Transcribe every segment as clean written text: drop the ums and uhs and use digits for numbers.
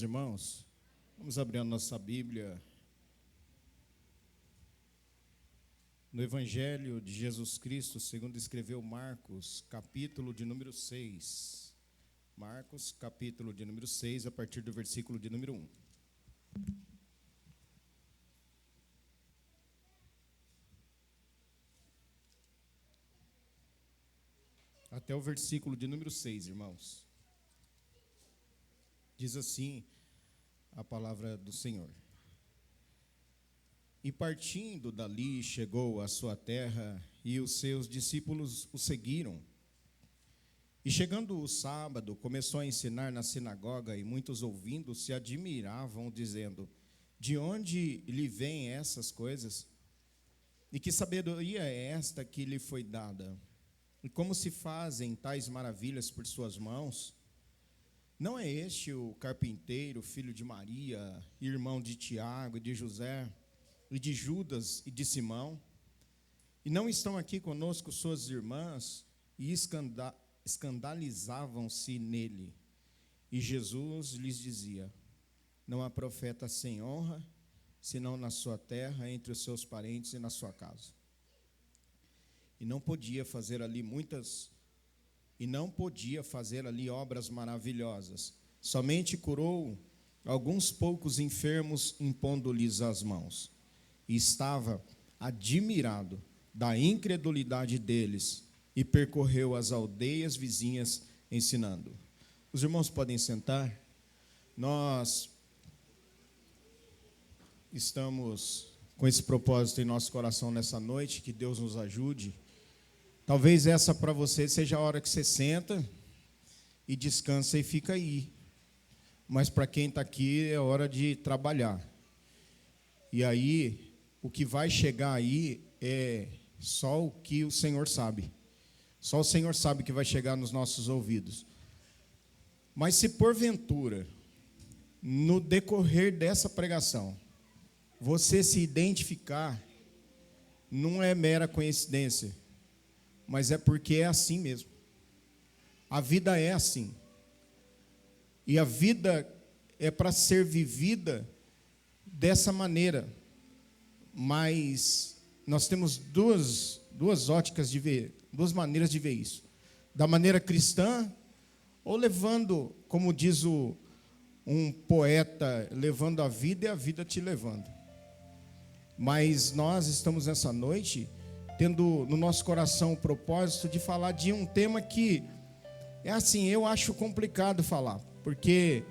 irmãos? Vamos abrir a nossa Bíblia no Evangelho de Jesus Cristo, segundo escreveu Marcos, capítulo de número 6. Marcos, capítulo de número 6, a partir do versículo de número 1. Até o versículo de número 6, irmãos. Diz assim a palavra do Senhor. E partindo dali, chegou à sua terra, e os seus discípulos o seguiram. E chegando o sábado, começou a ensinar na sinagoga, e muitos ouvindo se admiravam, dizendo: de onde lhe vêm essas coisas? E que sabedoria é esta que lhe foi dada? E como se fazem tais maravilhas por suas mãos? Não é este o carpinteiro, filho de Maria, irmão de Tiago e de José, e de Judas e de Simão? E não estão aqui conosco suas irmãs? E escandalizavam-se nele. E Jesus lhes dizia: não há profeta sem honra, senão na sua terra, entre os seus parentes e na sua casa. E não podia fazer ali obras maravilhosas. Somente curou alguns poucos enfermos, impondo-lhes as mãos. E estava admirado da incredulidade deles, e percorreu as aldeias vizinhas ensinando. Os irmãos podem sentar. Nós estamos com esse propósito em nosso coração nessa noite, que Deus nos ajude. Talvez essa para você seja a hora que você senta e descansa e fica aí. Mas para quem está aqui é hora de trabalhar. E aí, o que vai chegar aí é só o que o Senhor sabe. Só o Senhor sabe que vai chegar nos nossos ouvidos. Mas se porventura, no decorrer dessa pregação, você se identificar, não é mera coincidência, mas é porque é assim mesmo. A vida é assim. E a vida é para ser vivida dessa maneira. Mas nós temos duas óticas de ver, duas maneiras de ver isso. Da maneira cristã, ou levando, como diz um poeta, levando a vida e a vida te levando. Mas nós estamos nessa noite tendo no nosso coração o propósito de falar de um tema que é assim, eu acho complicado falar, porque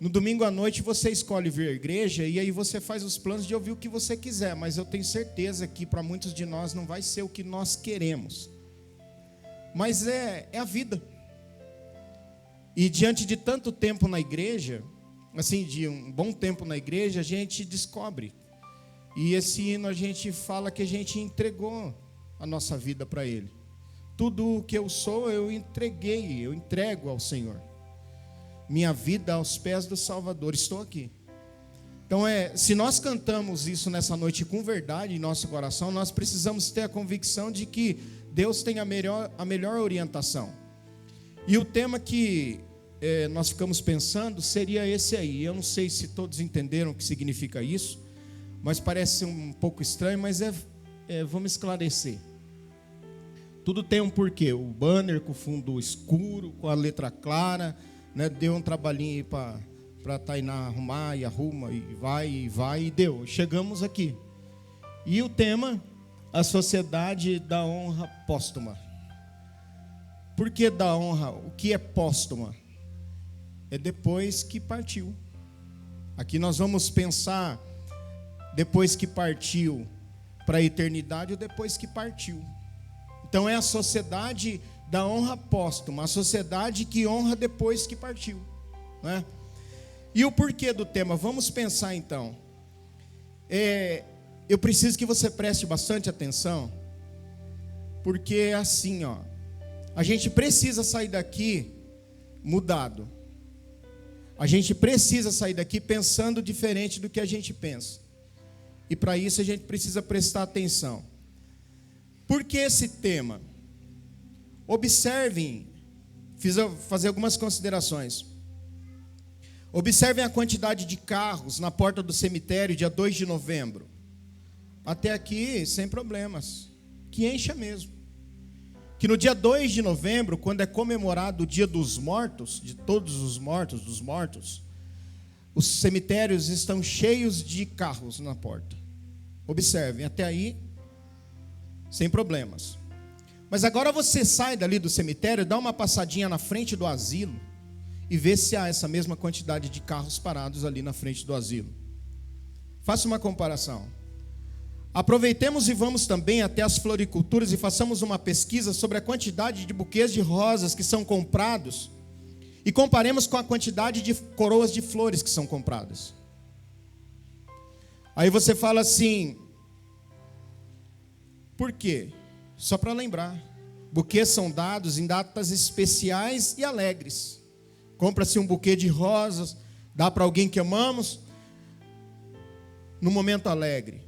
no domingo à noite você escolhe vir à igreja e aí você faz os planos de ouvir o que você quiser, mas eu tenho certeza que para muitos de nós não vai ser o que nós queremos. Mas é a vida. E diante de tanto tempo na igreja, assim, de um bom tempo na igreja, a gente descobre. E esse hino a gente fala que a gente entregou a nossa vida para Ele. Tudo o que eu sou, eu entrego ao Senhor. Minha vida aos pés do Salvador, estou aqui. Então se nós cantamos isso nessa noite com verdade em nosso coração, nós precisamos ter a convicção de que Deus tem a melhor orientação. E o tema que nós ficamos pensando seria esse aí. Eu não sei se todos entenderam o que significa isso, mas parece um pouco estranho, mas vamos esclarecer. Tudo tem um porquê. O banner com o fundo escuro, com a letra clara, né, deu um trabalhinho aí para Tainá arrumar, e arruma, e vai, e deu. Chegamos aqui. E o tema, a sociedade da honra póstuma. Por que da honra? O que é póstuma? É depois que partiu. Aqui nós vamos pensar depois que partiu para a eternidade ou depois que partiu. Então é a sociedade da honra póstuma, a sociedade que honra depois que partiu, né? E o porquê do tema? Vamos pensar então. Eu preciso que você preste bastante atenção, porque é assim, a gente precisa sair daqui mudado. A gente precisa sair daqui pensando diferente do que a gente pensa. E para isso a gente precisa prestar atenção. Por que esse tema? Observem, fazer algumas considerações. Observem a quantidade de carros na porta do cemitério, dia 2 de novembro. Até aqui, sem problemas. Que encha mesmo. Que no dia 2 de novembro, quando é comemorado o dia dos mortos, de todos os mortos, dos mortos, os cemitérios estão cheios de carros na porta. Observem, até aí, sem problemas. Mas agora você sai dali do cemitério, dá uma passadinha na frente do asilo e vê se há essa mesma quantidade de carros parados ali na frente do asilo. Faça uma comparação. Aproveitemos e vamos também até as floriculturas e façamos uma pesquisa sobre a quantidade de buquês de rosas que são comprados e comparemos com a quantidade de coroas de flores que são compradas. Aí você fala assim, por quê? Só para lembrar, buquês são dados em datas especiais e alegres. Compra-se um buquê de rosas, dá para alguém que amamos, no momento alegre,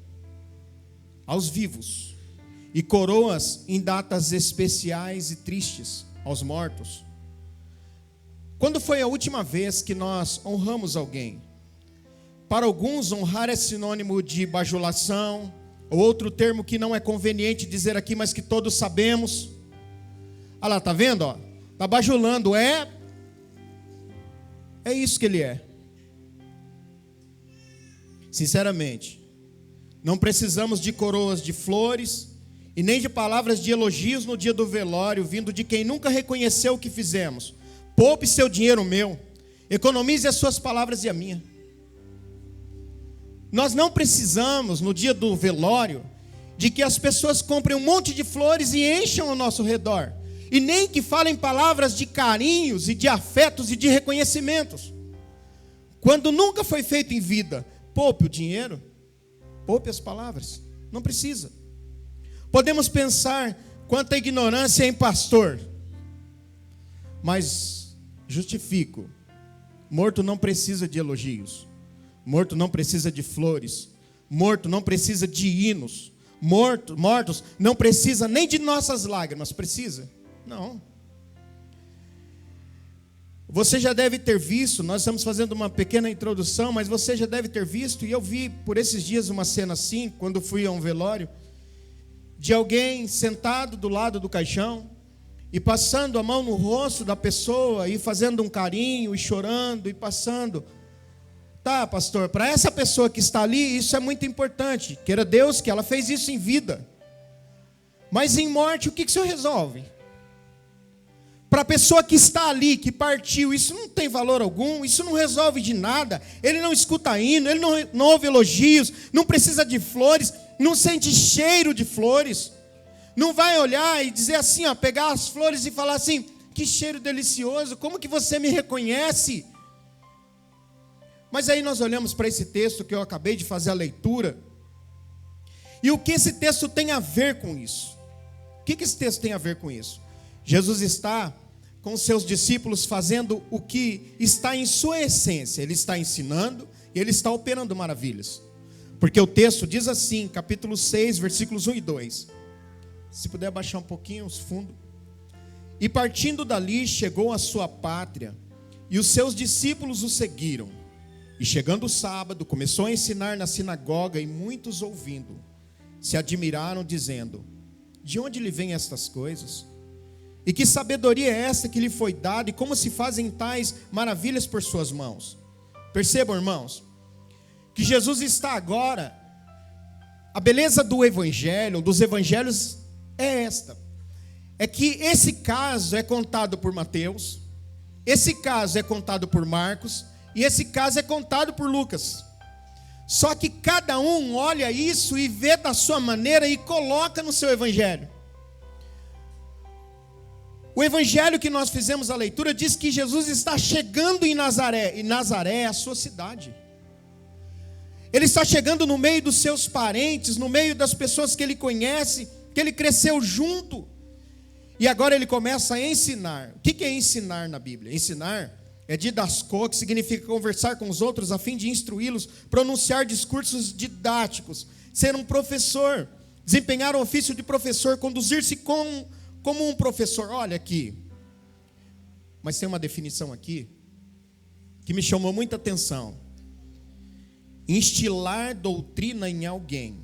aos vivos, e coroas em datas especiais e tristes, aos mortos. Quando foi a última vez que nós honramos alguém? Para alguns, honrar é sinônimo de bajulação, ou outro termo que não é conveniente dizer aqui, mas que todos sabemos. Olha lá, tá vendo? Está bajulando, é isso que ele é. Sinceramente, não precisamos de coroas de flores e nem de palavras de elogios no dia do velório, vindo de quem nunca reconheceu o que fizemos. Poupe seu dinheiro meu, economize as suas palavras e a minha. Nós não precisamos, no dia do velório, de que as pessoas comprem um monte de flores e encham ao nosso redor. E nem que falem palavras de carinhos e de afetos e de reconhecimentos. Quando nunca foi feito em vida, poupe o dinheiro, poupe as palavras. Não precisa. Podemos pensar quanta ignorância em pastor. Mas justifico. Morto não precisa de elogios. Morto não precisa de flores. Morto não precisa de hinos. Mortos não precisa nem de nossas lágrimas. Precisa? Não. Você já deve ter visto, nós estamos fazendo uma pequena introdução, mas você já deve ter visto, e eu vi por esses dias uma cena assim, quando fui a um velório, de alguém sentado do lado do caixão, e passando a mão no rosto da pessoa, e fazendo um carinho, e chorando, e passando. Tá, pastor, para essa pessoa que está ali, isso é muito importante. Queira Deus que ela fez isso em vida. Mas em morte, o que o senhor resolve? Para a pessoa que está ali, que partiu, isso não tem valor algum, isso não resolve de nada. Ele não escuta hino, ele não ouve elogios, não precisa de flores, não sente cheiro de flores. Não vai olhar e dizer assim, pegar as flores e falar assim, que cheiro delicioso, como que você me reconhece? Mas aí nós olhamos para esse texto que eu acabei de fazer a leitura, e o que esse texto tem a ver com isso? O que esse texto tem a ver com isso? Jesus está com seus discípulos fazendo o que está em sua essência. Ele está ensinando e ele está operando maravilhas. Porque o texto diz assim, capítulo 6, versículos 1 e 2. Se puder baixar um pouquinho os fundos. E partindo dali, chegou à sua pátria, e os seus discípulos o seguiram. E chegando o sábado, começou a ensinar na sinagoga, e muitos ouvindo, se admiraram, dizendo, de onde lhe vêm estas coisas? E que sabedoria é essa que lhe foi dada, e como se fazem tais maravilhas por suas mãos? Percebam, irmãos, que Jesus está agora, a beleza do evangelho, dos evangelhos é esta, é que esse caso é contado por Mateus, esse caso é contado por Marcos, e esse caso é contado por Lucas. Só que cada um olha isso e vê da sua maneira e coloca no seu evangelho. O evangelho que nós fizemos a leitura diz que Jesus está chegando em Nazaré, e Nazaré é a sua cidade. Ele está chegando no meio dos seus parentes, no meio das pessoas que ele conhece, que ele cresceu junto. E agora ele começa a ensinar. O que é ensinar na Bíblia? Ensinar é didasco, que significa conversar com os outros a fim de instruí-los, pronunciar discursos didáticos, ser um professor, desempenhar o ofício de professor, conduzir-se como um professor. Olha aqui, mas tem uma definição aqui, que me chamou muita atenção. Instilar doutrina em alguém.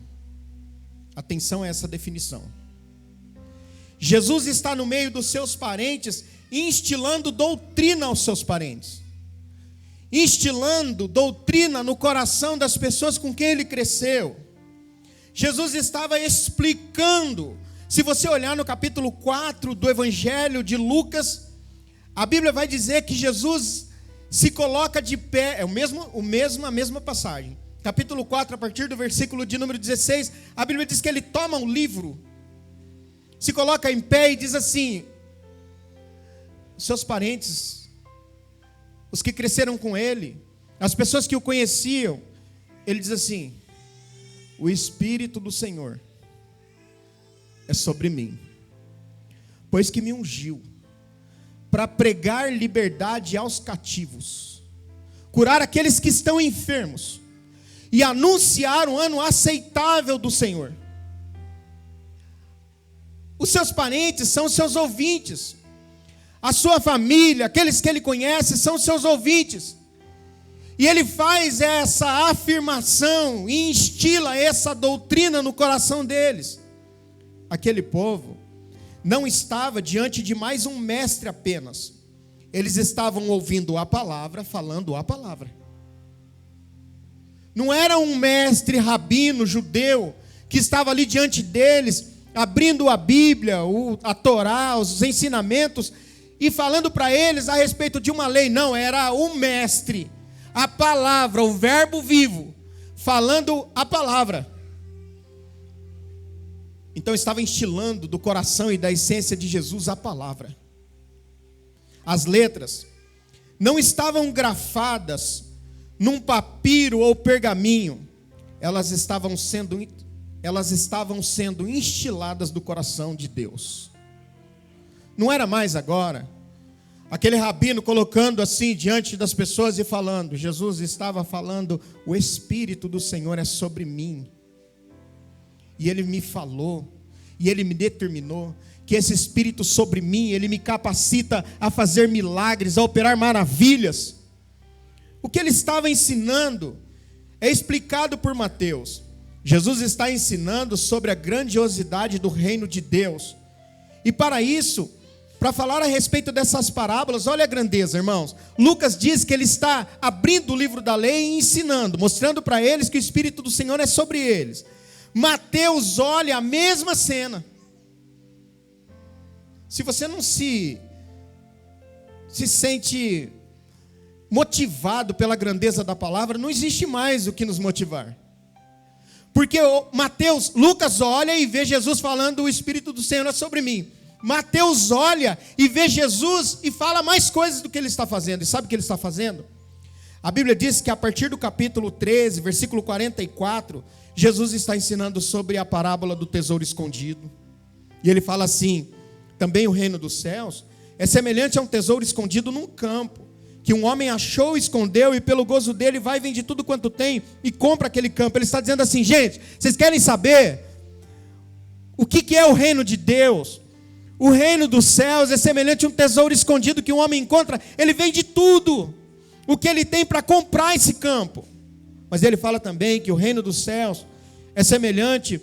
Atenção a essa definição. Jesus está no meio dos seus parentes, instilando doutrina aos seus parentes. Instilando doutrina no coração das pessoas com quem ele cresceu. Jesus estava explicando. Se você olhar no capítulo 4 do Evangelho de Lucas, a Bíblia vai dizer que Jesus se coloca de pé, é a mesma passagem. Capítulo 4, a partir do versículo de número 16, a Bíblia diz que ele toma um livro, se coloca em pé e diz assim: seus parentes, os que cresceram com ele, as pessoas que o conheciam, ele diz assim: o Espírito do Senhor é sobre mim, pois que me ungiu para pregar liberdade aos cativos, curar aqueles que estão enfermos e anunciar um ano aceitável do Senhor. Os seus parentes são os seus ouvintes, a sua família, aqueles que ele conhece, são os seus ouvintes. E ele faz essa afirmação e instila essa doutrina no coração deles. Aquele povo não estava diante de mais um mestre apenas. Eles estavam ouvindo a palavra, falando a palavra. Não era um mestre rabino judeu que estava ali diante deles, abrindo a Bíblia, a Torá, os ensinamentos, e falando para eles a respeito de uma lei. Não, era o mestre, a palavra, o verbo vivo, falando a palavra. Então estava instilando do coração e da essência de Jesus a palavra. As letras não estavam grafadas num papiro ou pergaminho, elas estavam sendo instiladas do coração de Deus. Não era mais agora aquele rabino colocando assim diante das pessoas e falando. Jesus estava falando: o Espírito do Senhor é sobre mim, e Ele me falou, e Ele me determinou que esse Espírito sobre mim, Ele me capacita a fazer milagres, a operar maravilhas. O que Ele estava ensinando é explicado por Mateus. Jesus está ensinando sobre a grandiosidade do reino de Deus. E para isso, para falar a respeito dessas parábolas, olha a grandeza, irmãos. Lucas diz que ele está abrindo o livro da lei e ensinando, mostrando para eles que o Espírito do Senhor é sobre eles. Mateus olha a mesma cena. Se você não se sente motivado pela grandeza da palavra, não existe mais o que nos motivar. Porque Lucas olha e vê Jesus falando: o Espírito do Senhor é sobre mim. Mateus olha e vê Jesus e fala mais coisas do que ele está fazendo. E sabe o que ele está fazendo? A Bíblia diz que a partir do capítulo 13, versículo 44, Jesus está ensinando sobre a parábola do tesouro escondido. E ele fala assim: também o reino dos céus é semelhante a um tesouro escondido num campo, que um homem achou, escondeu, e pelo gozo dele vai, vende tudo quanto tem e compra aquele campo. Ele está dizendo assim: gente, vocês querem saber o que é o reino de Deus? O reino dos céus é semelhante a um tesouro escondido que um homem encontra. Ele vende tudo o que ele tem para comprar esse campo. Mas ele fala também que o reino dos céus é semelhante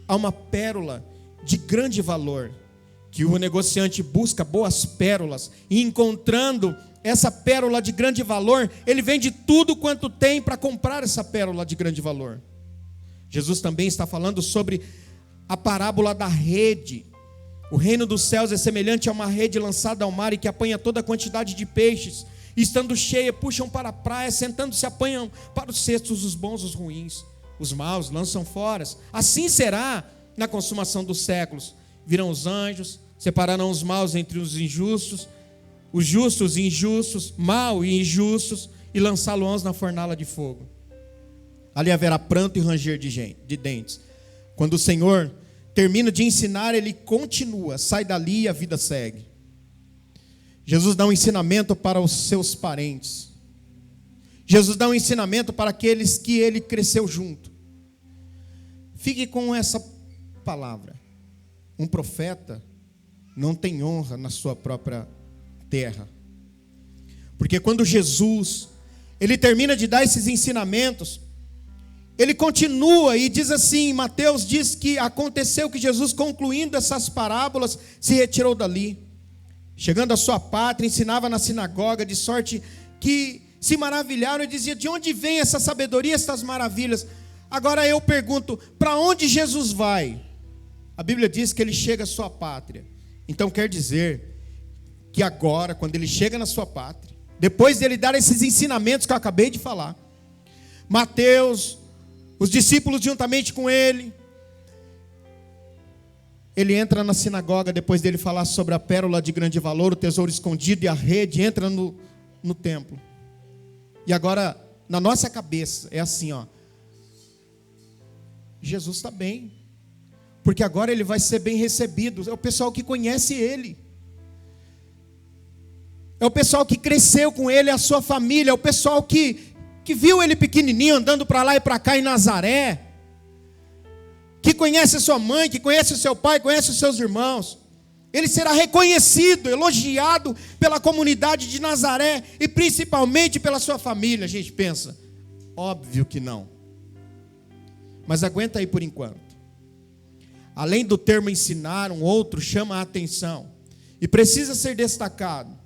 a uma pérola de grande valor, que o negociante busca boas pérolas, e encontrando essa pérola de grande valor, ele vende tudo quanto tem para comprar essa pérola de grande valor. Jesus também está falando sobre a parábola da rede. O reino dos céus é semelhante a uma rede lançada ao mar e que apanha toda a quantidade de peixes, e estando cheia, puxam para a praia, sentando-se, apanham para os cestos os bons, os ruins, os maus lançam fora. Assim será na consumação dos séculos. Virão os anjos, separarão os maus entre os injustos, os justos e injustos, mal e injustos, e lançá-los na fornalha de fogo. Ali haverá pranto e ranger de dentes. Quando o Senhor termina de ensinar, ele continua: sai dali e a vida segue. Jesus dá um ensinamento para os seus parentes. Jesus dá um ensinamento para aqueles que ele cresceu junto. Fique com essa palavra: um profeta não tem honra na sua própria terra. Porque quando Jesus ele termina de dar esses ensinamentos, ele continua e diz assim, Mateus diz que aconteceu que Jesus, concluindo essas parábolas, se retirou dali. Chegando à sua pátria, ensinava na sinagoga, de sorte que se maravilharam e diziam, de onde vem essa sabedoria, essas maravilhas? Agora eu pergunto, para onde Jesus vai? A Bíblia diz que ele chega à sua pátria. Então quer dizer que agora, quando ele chega na sua pátria, depois dele dar esses ensinamentos que eu acabei de falar, Mateus, os discípulos juntamente com ele entra na sinagoga, depois dele falar sobre a pérola de grande valor, o tesouro escondido e a rede, entra no templo. E agora, na nossa cabeça, é assim, ó, Jesus está bem, porque agora ele vai ser bem recebido. É o pessoal que conhece ele, é o pessoal que cresceu com ele, a sua família, é o pessoal que viu ele pequenininho, andando para lá e para cá em Nazaré, que conhece a sua mãe, que conhece o seu pai, conhece os seus irmãos. Ele será reconhecido, elogiado pela comunidade de Nazaré e principalmente pela sua família. A gente pensa, óbvio que não. Mas aguenta aí por enquanto. Além do termo ensinar, um outro chama a atenção e precisa ser destacado.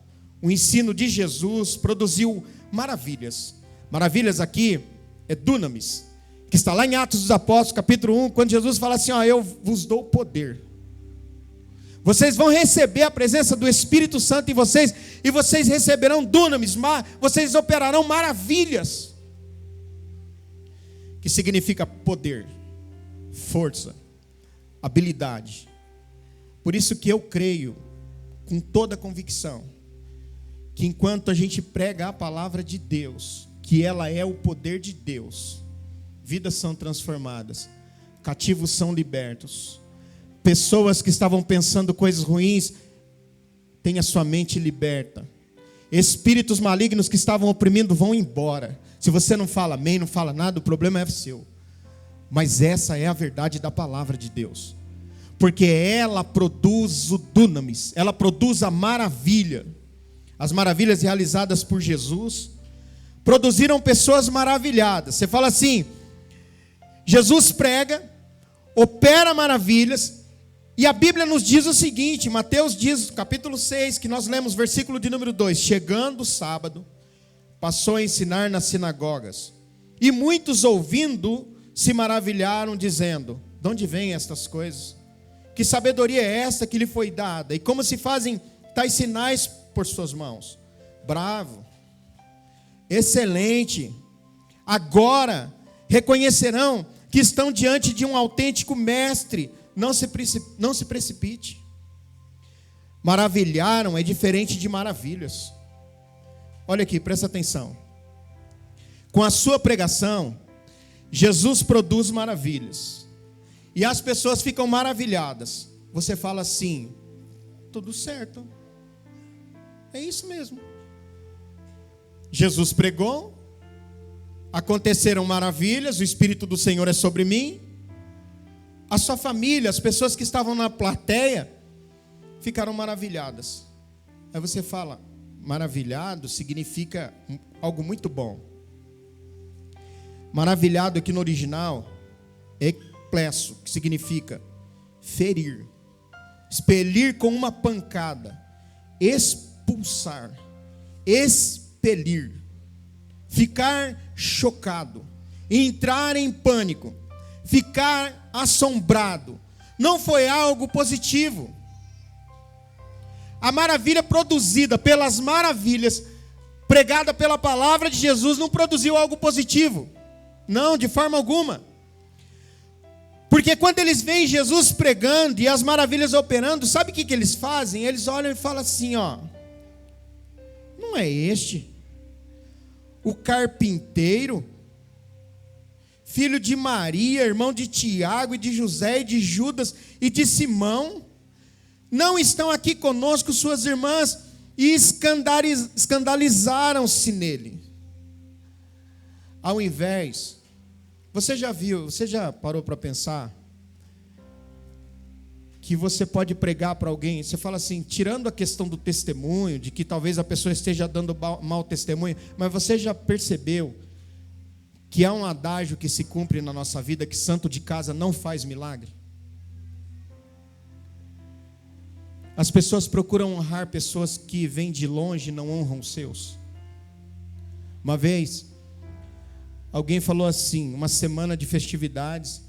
O ensino de Jesus produziu maravilhas. Maravilhas aqui é dunamis, que está lá em Atos dos Apóstolos, capítulo 1, quando Jesus fala assim, ó, eu vos dou poder. Vocês vão receber a presença do Espírito Santo em vocês, e vocês receberão dunamis, vocês operarão maravilhas, que significa poder, força, habilidade. Por isso que eu creio, com toda convicção, que enquanto a gente prega a palavra de Deus, que ela é o poder de Deus, vidas são transformadas, cativos são libertos, pessoas que estavam pensando coisas ruins, têm a sua mente liberta, espíritos malignos que estavam oprimindo vão embora. Se você não fala amém, não fala nada, o problema é seu, mas essa é a verdade da palavra de Deus, porque ela produz o dunamis, ela produz a maravilha. As maravilhas realizadas por Jesus produziram pessoas maravilhadas. Você fala assim, Jesus prega, opera maravilhas, e a Bíblia nos diz o seguinte, Mateus diz, capítulo 6, que nós lemos, versículo de número 2, chegando o sábado, passou a ensinar nas sinagogas, e muitos ouvindo se maravilharam, dizendo, de onde vêm estas coisas? Que sabedoria é esta que lhe foi dada? E como se fazem tais sinais por suas mãos? Bravo, excelente. Agora reconhecerão que estão diante de um autêntico mestre. Não se precipite. Maravilharam é diferente de maravilhas. Olha aqui, presta atenção. Com a sua pregação, Jesus produz maravilhas, e as pessoas ficam maravilhadas. Você fala assim, tudo certo, é isso mesmo. Jesus pregou, aconteceram maravilhas, o Espírito do Senhor é sobre mim. A sua família, as pessoas que estavam na plateia, ficaram maravilhadas. Aí você fala, maravilhado significa algo muito bom. Maravilhado aqui no original é ekplesso, que significa ferir, expelir com uma pancada, expulsar, expelir, ficar chocado, entrar em pânico, ficar assombrado. Não foi algo positivo. A maravilha produzida pelas maravilhas, pregada pela palavra de Jesus, não produziu algo positivo. Não, de forma alguma. Porque quando eles veem Jesus pregando e as maravilhas operando, sabe o que eles fazem? Eles olham e falam assim, ó, não é este o carpinteiro, filho de Maria, irmão de Tiago e de José e de Judas e de Simão? Não estão aqui conosco suas irmãs? E escandalizaram-se nele. Ao invés, você já parou para pensar que você pode pregar para alguém. Você fala assim, tirando a questão do testemunho, de que talvez a pessoa esteja dando mau testemunho, mas você já percebeu que há um adágio que se cumpre na nossa vida, que santo de casa não faz milagre? As pessoas procuram honrar pessoas que vêm de longe e não honram os seus. Uma vez, alguém falou assim, uma semana de festividades,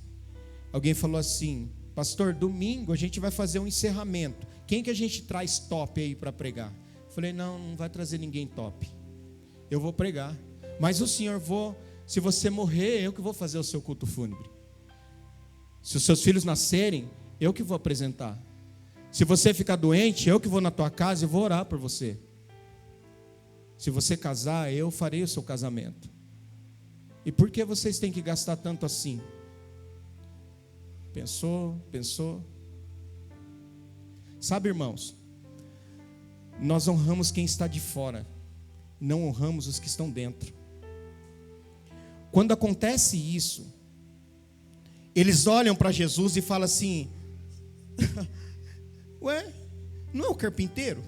alguém falou assim, pastor, domingo a gente vai fazer um encerramento. Quem que a gente traz top aí para pregar? Eu falei, não vai trazer ninguém top. Eu vou pregar. Mas o senhor se você morrer, eu que vou fazer o seu culto fúnebre. Se os seus filhos nascerem, eu que vou apresentar. Se você ficar doente, eu que vou na tua casa e vou orar por você. Se você casar, eu farei o seu casamento. E por que vocês têm que gastar tanto assim? Pensou. Sabe, irmãos, nós honramos quem está de fora, não honramos os que estão dentro. Quando acontece isso, eles olham para Jesus e falam assim, ué, não é o carpinteiro?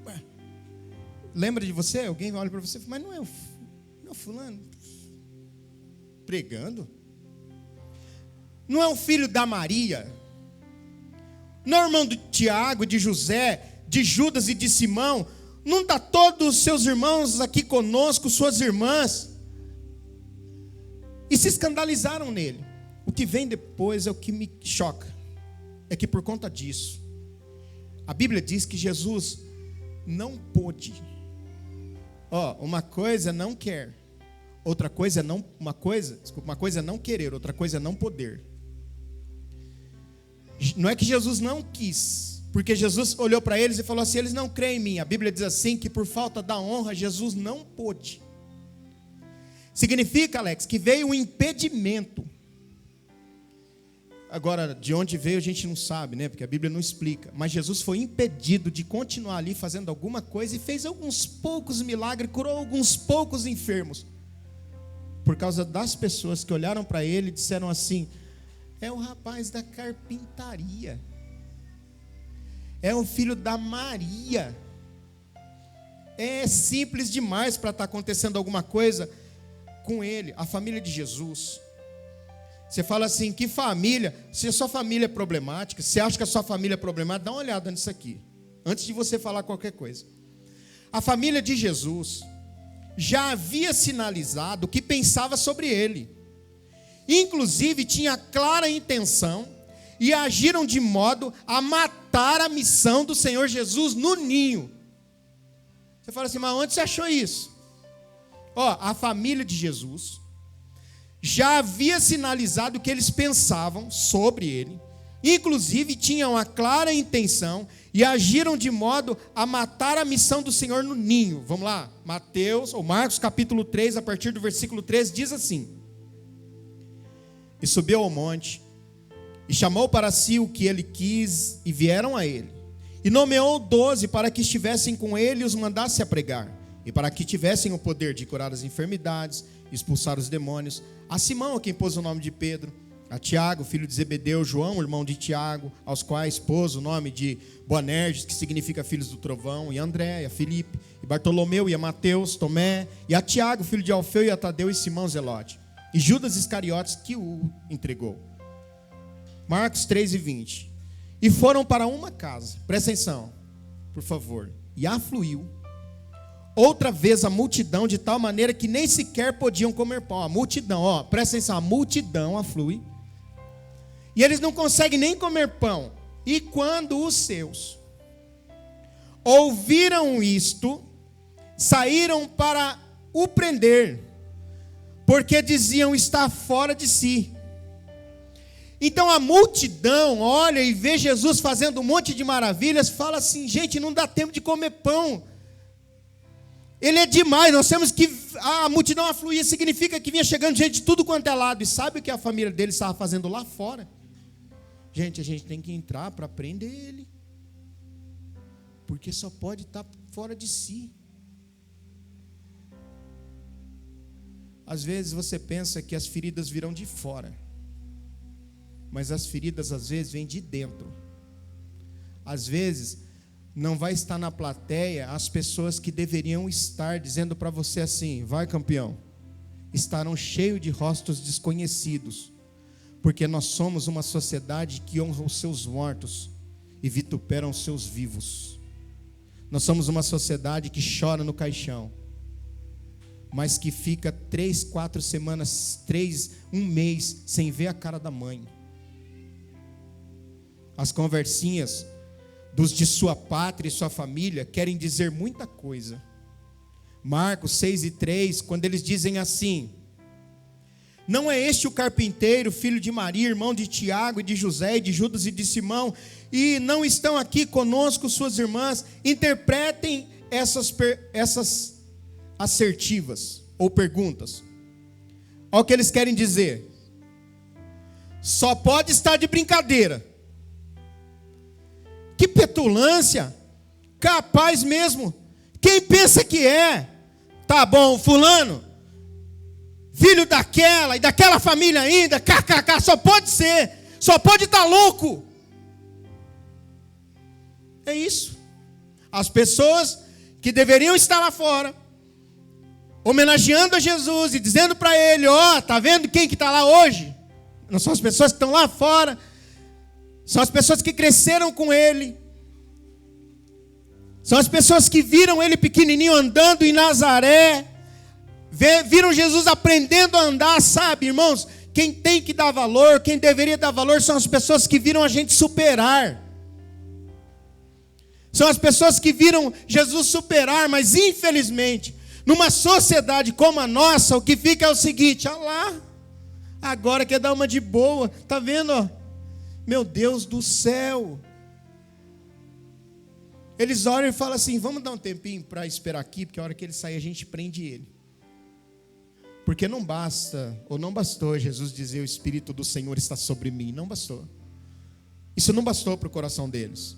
Ué, lembra de você? Alguém olha para você e fala, mas não é o fulano? Pregando? Não é o filho da Maria? Não é o irmão de Tiago, de José, de Judas e de Simão? Não está todos os seus irmãos aqui conosco, suas irmãs? E se escandalizaram nele. O que vem depois é o que me choca. É que por conta disso, a Bíblia diz que Jesus não pôde. Uma coisa não quer. Outra coisa é uma coisa é não querer, outra coisa é não poder. Não é que Jesus não quis, porque Jesus olhou para eles e falou assim, eles não creem em mim. A Bíblia diz assim, que por falta da honra, Jesus não pôde. Significa, Alex, que veio um impedimento. Agora, de onde veio a gente não sabe, né? Porque a Bíblia não explica. Mas Jesus foi impedido de continuar ali fazendo alguma coisa e fez alguns poucos milagres, curou alguns poucos enfermos. Por causa das pessoas que olharam para ele e disseram assim, é o rapaz da carpintaria. É o filho da Maria. É simples demais para estar acontecendo alguma coisa com ele. A família de Jesus. Você fala assim, que família? Se a sua família é problemática, você acha que a sua família é problemática, dá uma olhada nisso aqui, antes de você falar qualquer coisa. A família de Jesus já havia sinalizado que pensava sobre ele. Inclusive, tinha clara intenção e agiram de modo a matar a missão do Senhor Jesus no ninho. Você fala assim, mas onde você achou isso? A família de Jesus já havia sinalizado o que eles pensavam sobre ele, inclusive tinham a clara intenção e agiram de modo a matar a missão do Senhor no ninho. Vamos lá, Marcos capítulo 3, a partir do versículo 13, diz assim: E subiu ao monte, e chamou para si o que ele quis, e vieram a ele. E nomeou 12 para que estivessem com ele e os mandasse a pregar, e para que tivessem o poder de curar as enfermidades, expulsar os demônios. A Simão, a quem pôs o nome de Pedro, a Tiago, filho de Zebedeu, João, irmão de Tiago, aos quais pôs o nome de Boanerges, que significa filhos do trovão, e a André, e a Filipe, e Bartolomeu, e a Mateus, Tomé, e a Tiago, filho de Alfeu, e a Tadeu, e Simão Zelote, e Judas Iscariotes, que o entregou. Marcos 3:20. E foram para uma casa, presta atenção, por favor, e afluiu outra vez a multidão, de tal maneira que nem sequer podiam comer pão. A multidão, presta atenção, a multidão aflui, e eles não conseguem nem comer pão. E quando os seus ouviram isto, saíram para o prender, porque diziam estar fora de si. Então a multidão olha e vê Jesus fazendo um monte de maravilhas, fala assim, gente, não dá tempo de comer pão. Ele é demais, nós temos que... A multidão afluía, significa que vinha chegando gente de tudo quanto é lado. E sabe o que a família dele estava fazendo lá fora? Gente, a gente tem que entrar para prender ele, porque só pode estar fora de si. Às vezes você pensa que as feridas virão de fora, mas as feridas às vezes vêm de dentro. Às vezes não vai estar na plateia as pessoas que deveriam estar dizendo para você assim: vai, campeão. Estarão cheios de rostos desconhecidos, porque nós somos uma sociedade que honra os seus mortos e vitupera os seus vivos. Nós somos uma sociedade que chora no caixão, mas que fica 3, 4 semanas, 1 mês sem ver a cara da mãe. As conversinhas dos de sua pátria e sua família querem dizer muita coisa. Marcos 6:3, quando eles dizem assim: não é este o carpinteiro, filho de Maria, irmão de Tiago e de José e de Judas e de Simão, e não estão aqui conosco suas irmãs? Interpretem essas assertivas ou perguntas. Olha o que eles querem dizer: só pode estar de brincadeira. Que petulância, capaz mesmo. Quem pensa que é? Tá bom, fulano, filho daquela e daquela família ainda, kkk, só pode ser, só pode estar louco. É isso. As pessoas que deveriam estar lá fora, homenageando a Jesus e dizendo para ele: ó, tá vendo quem que está lá hoje? Não são as pessoas que estão lá fora, são as pessoas que cresceram com ele, são as pessoas que viram ele pequenininho andando em Nazaré, viram Jesus aprendendo a andar, sabe, irmãos? Quem tem que dar valor, quem deveria dar valor, são as pessoas que viram a gente superar. São as pessoas que viram Jesus superar, mas infelizmente, numa sociedade como a nossa, o que fica é o seguinte: olha lá, agora quer dar uma de boa, tá vendo? Ó? Meu Deus do céu. Eles olham e falam assim: vamos dar um tempinho para esperar aqui, porque a hora que ele sair a gente prende ele. Porque não basta, ou não bastou Jesus dizer: o Espírito do Senhor está sobre mim. Não bastou. Isso não bastou para o coração deles.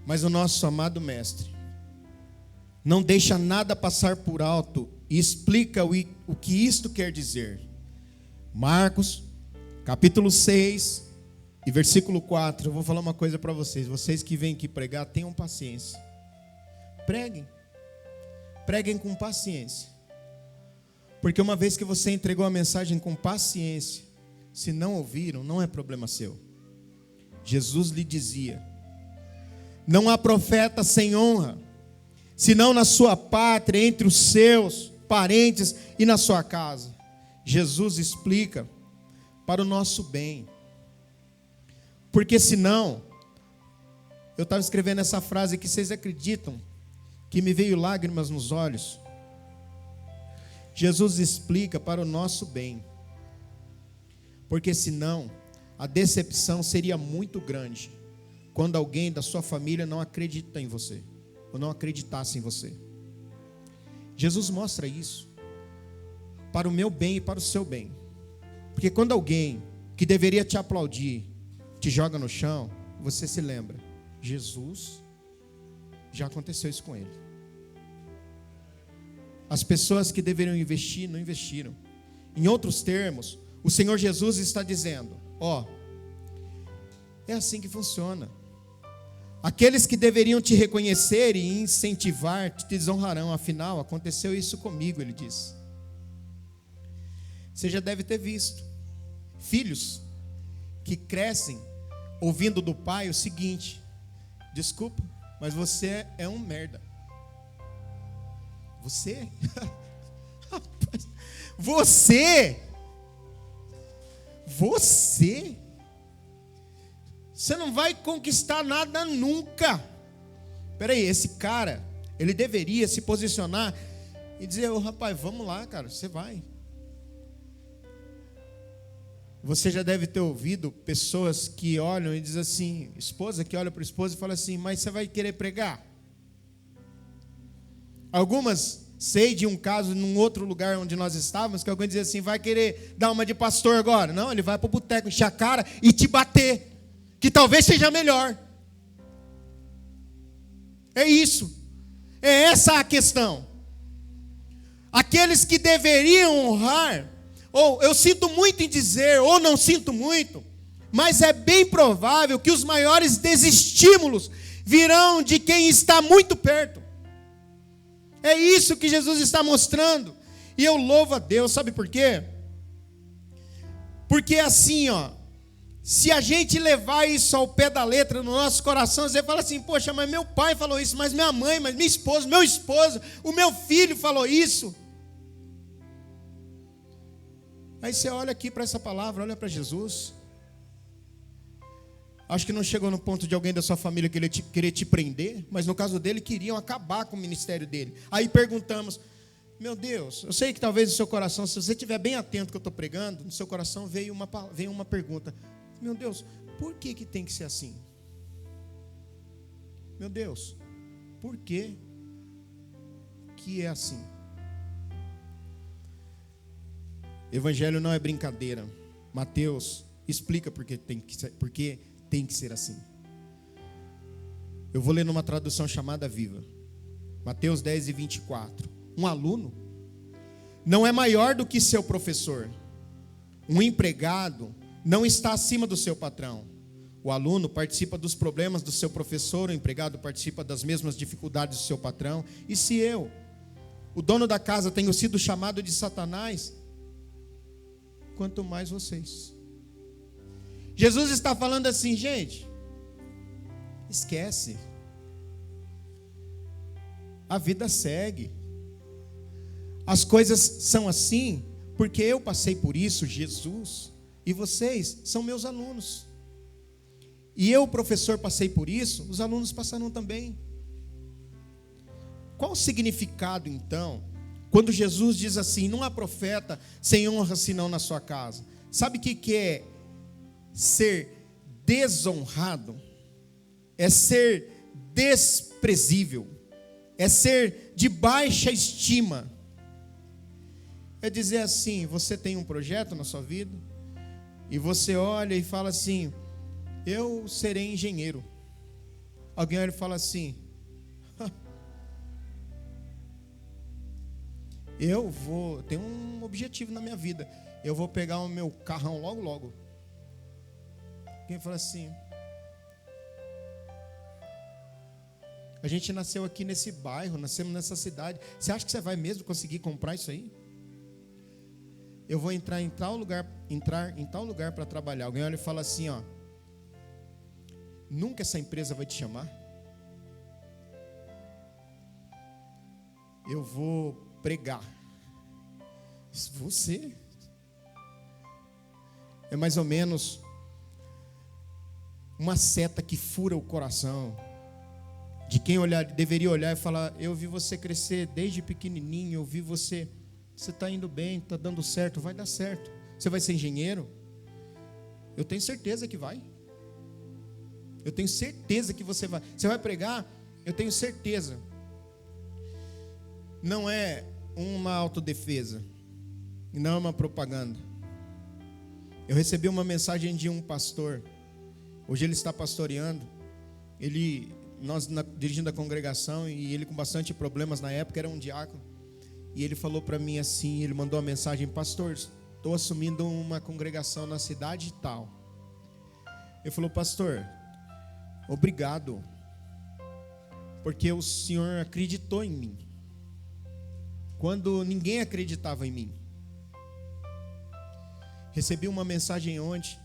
Mas o nosso amado Mestre não deixa nada passar por alto e explica o que isto quer dizer. Marcos, capítulo 6 e versículo 4. Eu vou falar uma coisa para vocês. Vocês que vêm aqui pregar, tenham paciência. Preguem. Preguem com paciência. Porque uma vez que você entregou a mensagem com paciência, se não ouviram, não é problema seu. Jesus lhe dizia: não há profeta sem honra, senão na sua pátria, entre os seus parentes e na sua casa. Jesus explica para o nosso bem. Porque senão, eu estava escrevendo essa frase aqui, vocês acreditam que me veio lágrimas nos olhos? Jesus explica para o nosso bem. Porque senão, a decepção seria muito grande quando alguém da sua família não acredita em você, ou não acreditasse em você. Jesus mostra isso para o meu bem e para o seu bem. Porque quando alguém que deveria te aplaudir te joga no chão, você se lembra: Jesus, já aconteceu isso com ele. As pessoas que deveriam investir, não investiram. Em outros termos, o Senhor Jesus está dizendo: ó, é assim que funciona. Aqueles que deveriam te reconhecer e incentivar te desonrarão. Afinal, aconteceu isso comigo, ele diz. Você já deve ter visto filhos que crescem ouvindo do pai o seguinte: desculpa, mas você é um merda. Você? Você não vai conquistar nada nunca. Espera aí, esse cara, ele deveria se posicionar e dizer: ô rapaz, vamos lá, cara, você vai. Você já deve ter ouvido pessoas que olham e dizem assim, esposa que olha para o esposo e fala assim: mas você vai querer pregar? Algumas, sei de um caso num outro lugar onde nós estávamos, que alguém dizia assim: vai querer dar uma de pastor agora? Não, ele vai para o boteco encher a cara e te bater, que talvez seja melhor. É isso. É essa a questão. Aqueles que deveriam honrar ou eu sinto muito em dizer, ou não sinto muito, mas é bem provável que os maiores desestímulos virão de quem está muito perto. É isso que Jesus está mostrando. E eu louvo a Deus, sabe por quê? Porque assim, se a gente levar isso ao pé da letra no nosso coração, você fala assim, poxa, mas meu pai falou isso, mas minha mãe, mas minha esposa, meu esposo, o meu filho falou isso. Aí você olha aqui para essa palavra, olha para Jesus. Acho que não chegou no ponto de alguém da sua família querer te prender, mas no caso dele, queriam acabar com o ministério dele. Aí perguntamos, meu Deus, eu sei que talvez no seu coração, se você estiver bem atento que eu estou pregando, no seu coração veio uma pergunta. Meu Deus, por que tem que ser assim? Meu Deus, por que é assim? Evangelho não é brincadeira. Mateus explica por que tem que ser assim. Eu vou ler numa tradução chamada Viva. Mateus 10:24. Um aluno não é maior do que seu professor. Um empregado não está acima do seu patrão. O aluno participa dos problemas do seu professor, o empregado participa das mesmas dificuldades do seu patrão. E se eu, o dono da casa, tenho sido chamado de Satanás, quanto mais vocês. Jesus está falando assim, gente, esquece. A vida segue. As coisas são assim, porque eu passei por isso, Jesus, e vocês são meus alunos. E eu, professor, passei por isso, os alunos passaram também. Qual o significado, então, quando Jesus diz assim, não há profeta sem honra senão na sua casa? Sabe o que é ser desonrado? É ser desprezível, é ser de baixa estima. É dizer assim, você tem um projeto na sua vida, e você olha e fala assim, eu serei engenheiro. Alguém olha e fala assim, tenho um objetivo na minha vida, eu vou pegar o meu carrão logo, logo. Alguém fala assim, a gente nasceu aqui nesse bairro, nascemos nessa cidade, você acha que você vai mesmo conseguir comprar isso aí? Eu vou entrar em tal lugar para trabalhar. Alguém olha e fala assim, nunca essa empresa vai te chamar. Eu vou pregar. Você é mais ou menos uma seta que fura o coração de quem deveria olhar e falar, eu vi você crescer desde pequenininho, eu vi você está indo bem, está dando certo, vai dar certo. Você vai ser engenheiro? Eu tenho certeza que vai. Eu tenho certeza que você vai. Você vai pregar? Eu tenho certeza. Não é uma autodefesa, não é uma propaganda. Eu recebi uma mensagem de um pastor. Hoje ele está pastoreando. Nós dirigindo a congregação, e ele com bastante problemas na época, era um diácono. E ele falou para mim assim, ele mandou uma mensagem, pastor, estou assumindo uma congregação na cidade tal. Ele falou, pastor, obrigado, porque o Senhor acreditou em mim, quando ninguém acreditava em mim. Recebi uma mensagem ontem,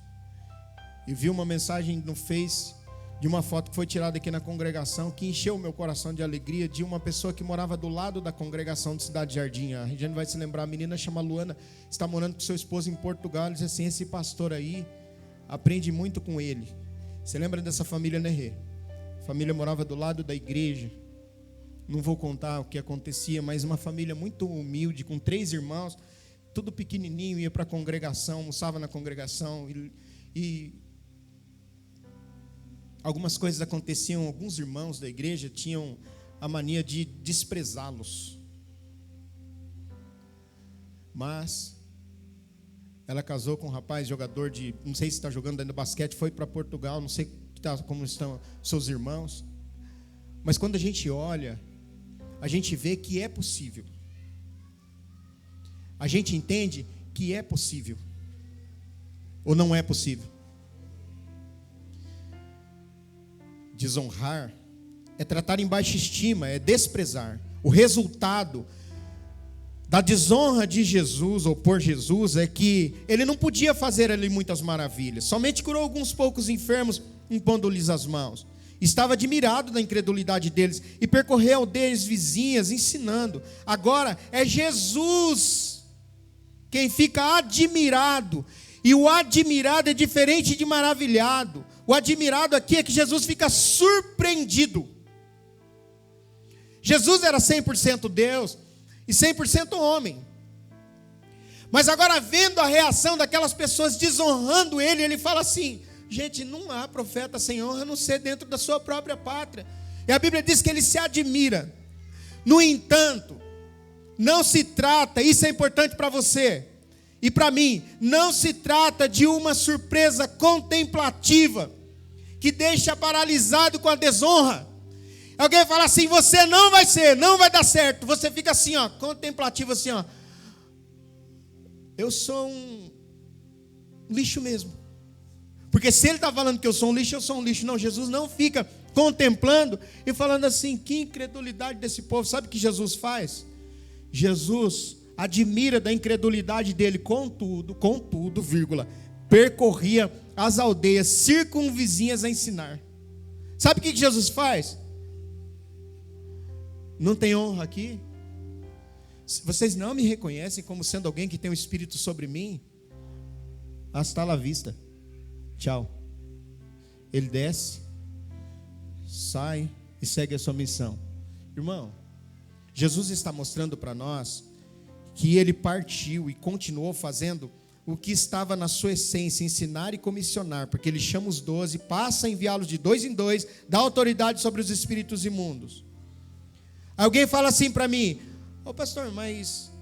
e vi uma mensagem no Face, de uma foto que foi tirada aqui na congregação, que encheu o meu coração de alegria, de uma pessoa que morava do lado da congregação de Cidade Jardim. A Regiane vai se lembrar, a menina chama Luana, está morando com seu esposo em Portugal. Ele disse assim, esse pastor aí, aprende muito com ele. Você lembra dessa família, né, Rê? A família morava do lado da igreja. Não vou contar o que acontecia, mas uma família muito humilde, com 3 irmãos, tudo pequenininho, ia para a congregação, almoçava na congregação, e algumas coisas aconteciam, alguns irmãos da igreja tinham a mania de desprezá-los. Mas ela casou com um rapaz, jogador de, não sei se está jogando ainda basquete, foi para Portugal, não sei como estão seus irmãos. Mas quando a gente olha, a gente vê que é possível. A gente entende que é possível. Ou não é possível? Desonrar é tratar em baixa estima, é desprezar. O resultado da desonra de Jesus, ou por Jesus, é que ele não podia fazer ali muitas maravilhas. Somente curou alguns poucos enfermos, impondo-lhes as mãos. Estava admirado da incredulidade deles e percorreu aldeias vizinhas ensinando. Agora é Jesus quem fica admirado. E o admirado é diferente de maravilhado. O admirado aqui é que Jesus fica surpreendido. Jesus era 100% Deus e 100% homem. Mas agora, vendo a reação daquelas pessoas desonrando ele, ele fala assim: gente, não há profeta sem honra a não ser dentro da sua própria pátria. E a Bíblia diz que ele se admira. No entanto, não se trata, isso é importante para você e para mim, não se trata de uma surpresa contemplativa que deixa paralisado com a desonra. Alguém fala assim: você não vai ser, não vai dar certo. Você fica assim, ó, contemplativo assim, ó. Eu sou um lixo mesmo. Porque se ele está falando que eu sou um lixo, eu sou um lixo. Não, Jesus não fica contemplando e falando assim: que incredulidade desse povo. Sabe o que Jesus faz? Jesus admira da incredulidade dele, contudo, vírgula, percorria as aldeias circunvizinhas a ensinar. Sabe o que Jesus faz? Não tem honra aqui? Vocês não me reconhecem como sendo alguém que tem o Espírito sobre mim? Hasta la vista. Tchau. Ele desce, sai e segue a sua missão. Irmão, Jesus está mostrando para nós que ele partiu e continuou fazendo o que estava na sua essência, ensinar e comissionar, porque ele chama os 12, passa a enviá-los de 2 em 2, dá autoridade sobre os espíritos imundos. Alguém fala assim para mim: ô pastor, mas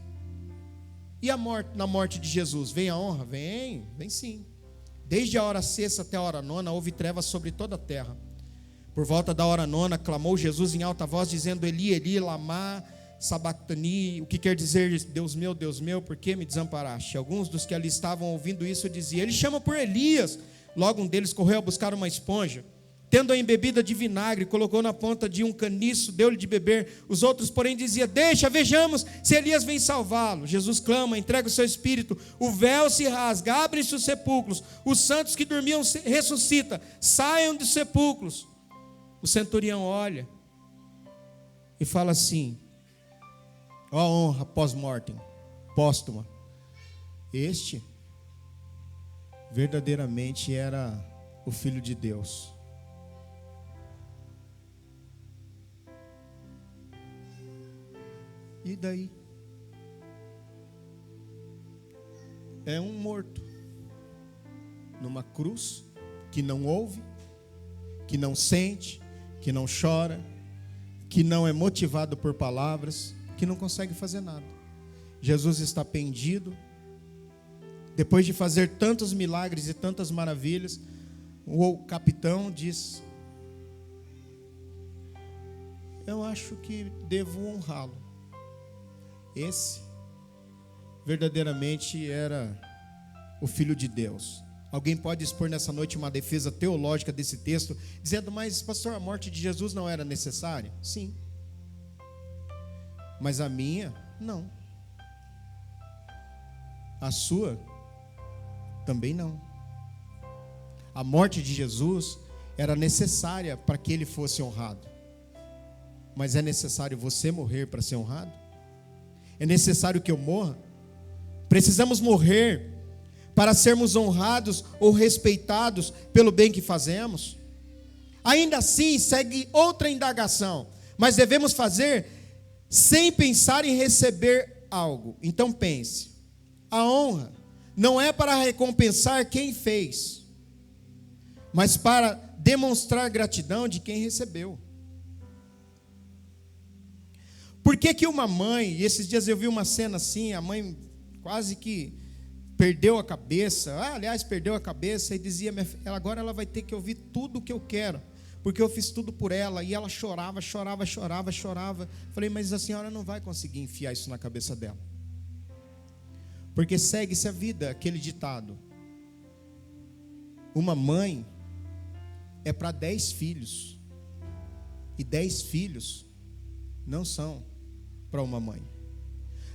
e a morte, na morte de Jesus? Vem a honra? Vem sim. Desde a hora sexta até a hora nona, houve trevas sobre toda a terra. Por volta da hora nona, clamou Jesus em alta voz, dizendo: Eli, Eli, lama sabactani, o que quer dizer: Deus meu, por que me desamparaste? Alguns dos que ali estavam ouvindo isso diziam: ele chama por Elias. Logo um deles correu a buscar uma esponja, tendo-a embebida de vinagre, colocou na ponta de um caniço, deu-lhe de beber. Os outros, porém, diziam: deixa, vejamos se Elias vem salvá-lo. Jesus clama, entrega o seu espírito, o véu se rasga, abrem-se os sepulcros, os santos que dormiam ressuscitam, saiam dos sepulcros. O centurião olha e fala assim: ó honra pós-mortem, póstuma. Este verdadeiramente era o Filho de Deus. E daí? É um morto numa cruz, que não ouve, que não sente, que não chora, que não é motivado por palavras, que não consegue fazer nada. Jesus está pendido. Depois de fazer tantos milagres e tantas maravilhas, o capitão diz: eu acho que devo honrá-lo. Esse verdadeiramente era o Filho de Deus. Alguém pode expor nessa noite uma defesa teológica desse texto, dizendo: mas pastor, a morte de Jesus não era necessária? Sim. Mas a minha, não. A sua, também não. A morte de Jesus era necessária para que ele fosse honrado. Mas é necessário você morrer para ser honrado? É necessário que eu morra? Precisamos morrer para sermos honrados ou respeitados pelo bem que fazemos? Ainda assim, segue outra indagação. Mas devemos fazer sem pensar em receber algo. Então pense: a honra não é para recompensar quem fez, mas para demonstrar gratidão de quem recebeu. Por que uma mãe, e esses dias eu vi uma cena assim, a mãe quase que perdeu a cabeça, perdeu a cabeça e dizia: agora ela vai ter que ouvir tudo o que eu quero, porque eu fiz tudo por ela. E ela chorava. Falei: mas a senhora não vai conseguir enfiar isso na cabeça dela. Porque segue-se a vida, aquele ditado. Uma mãe é para 10 filhos. E 10 filhos não são para uma mãe.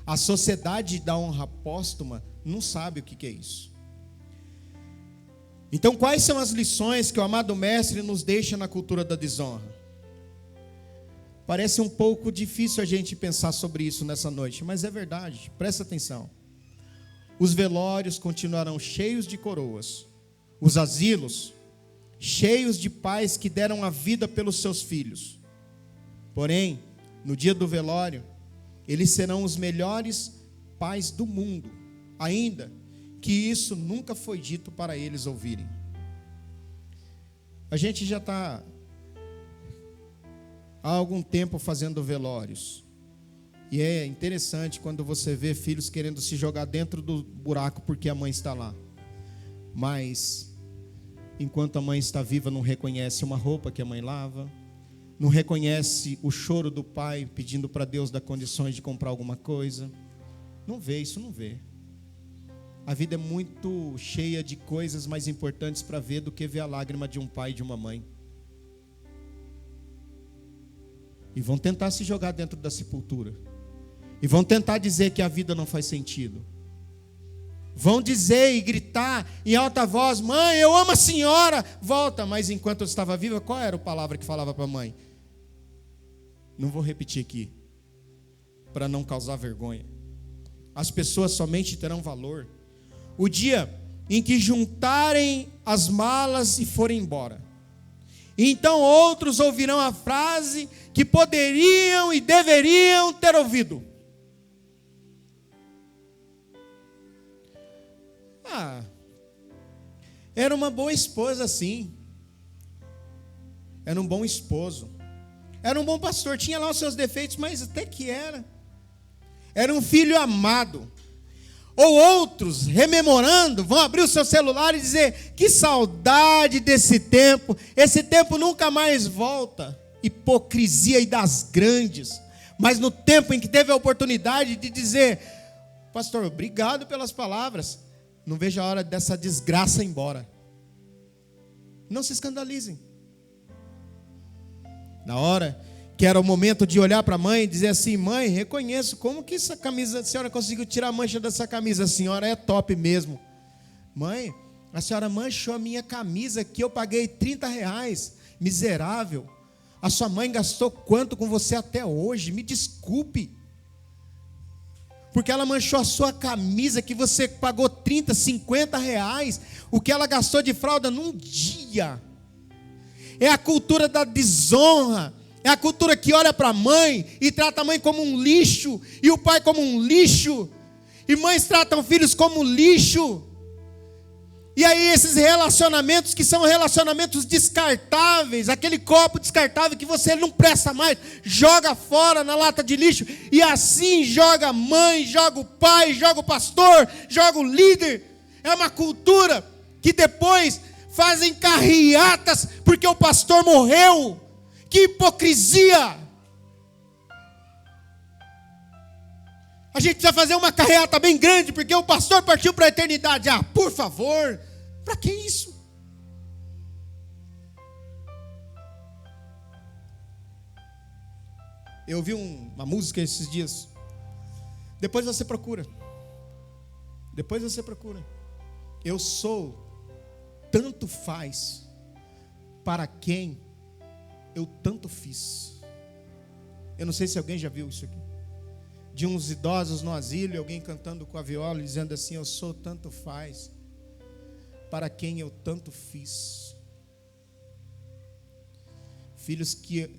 A sociedade da honra póstuma não sabe o que é isso. Então, quais são as lições que o amado mestre nos deixa na cultura da desonra? Parece um pouco difícil a gente pensar sobre isso nessa noite, mas é verdade, presta atenção. Os velórios continuarão cheios de coroas, os asilos cheios de pais que deram a vida pelos seus filhos. Porém, no dia do velório, eles serão os melhores pais do mundo, ainda que isso nunca foi dito para eles ouvirem. A gente já está há algum tempo fazendo velórios, e é interessante quando você vê filhos querendo se jogar dentro do buraco porque a mãe está lá, mas enquanto a mãe está viva não reconhece uma roupa que a mãe lava, não reconhece o choro do pai pedindo para Deus dar condições de comprar alguma coisa. Não vê, isso não vê. A vida é muito cheia de coisas mais importantes para ver do que ver a lágrima de um pai e de uma mãe. E vão tentar se jogar dentro da sepultura. E vão tentar dizer que a vida não faz sentido. Vão dizer e gritar em alta voz: mãe, eu amo a senhora, volta. Mas enquanto eu estava viva, qual era a palavra que falava para a mãe? Não vou repetir aqui, para não causar vergonha. As pessoas somente terão valor o dia em que juntarem as malas e forem embora. Então outros ouvirão a frase que poderiam e deveriam ter ouvido: era uma boa esposa, sim. Era um bom esposo. Era um bom pastor. Tinha lá os seus defeitos, mas até que era. Era um filho amado. Ou outros, rememorando, vão abrir o seu celular e dizer: que saudade desse tempo. Esse tempo nunca mais volta. Hipocrisia e das grandes. Mas no tempo em que teve a oportunidade de dizer: pastor, obrigado pelas palavras, não vejo a hora dessa desgraça ir embora. Não se escandalizem. Na hora que era o momento de olhar para a mãe e dizer assim: mãe, reconheço, como que essa camisa, a senhora conseguiu tirar a mancha dessa camisa? A senhora é top mesmo. Mãe, a senhora manchou a minha camisa que eu paguei R$30, miserável. A sua mãe gastou quanto com você até hoje? Me desculpe. Porque ela manchou a sua camisa que você pagou R$30, R$50, o que ela gastou de fralda num dia. É a cultura da desonra. É a cultura que olha para a mãe e trata a mãe como um lixo, e o pai como um lixo, e mães tratam filhos como lixo. E aí esses relacionamentos que são relacionamentos descartáveis, aquele copo descartável que você não presta mais, joga fora na lata de lixo, e assim joga a mãe, joga o pai, joga o pastor, joga o líder. É uma cultura que depois fazem carreatas porque o pastor morreu. Que hipocrisia! A gente precisa fazer uma carreata bem grande porque o pastor partiu para a eternidade. Por favor, para que isso? Eu ouvi uma música esses dias. Depois você procura. Eu sou tanto faz para quem eu tanto fiz. Eu não sei se alguém já viu isso aqui. De uns idosos no asilo, alguém cantando com a viola, dizendo assim: eu sou tanto faz para quem eu tanto fiz. Filhos que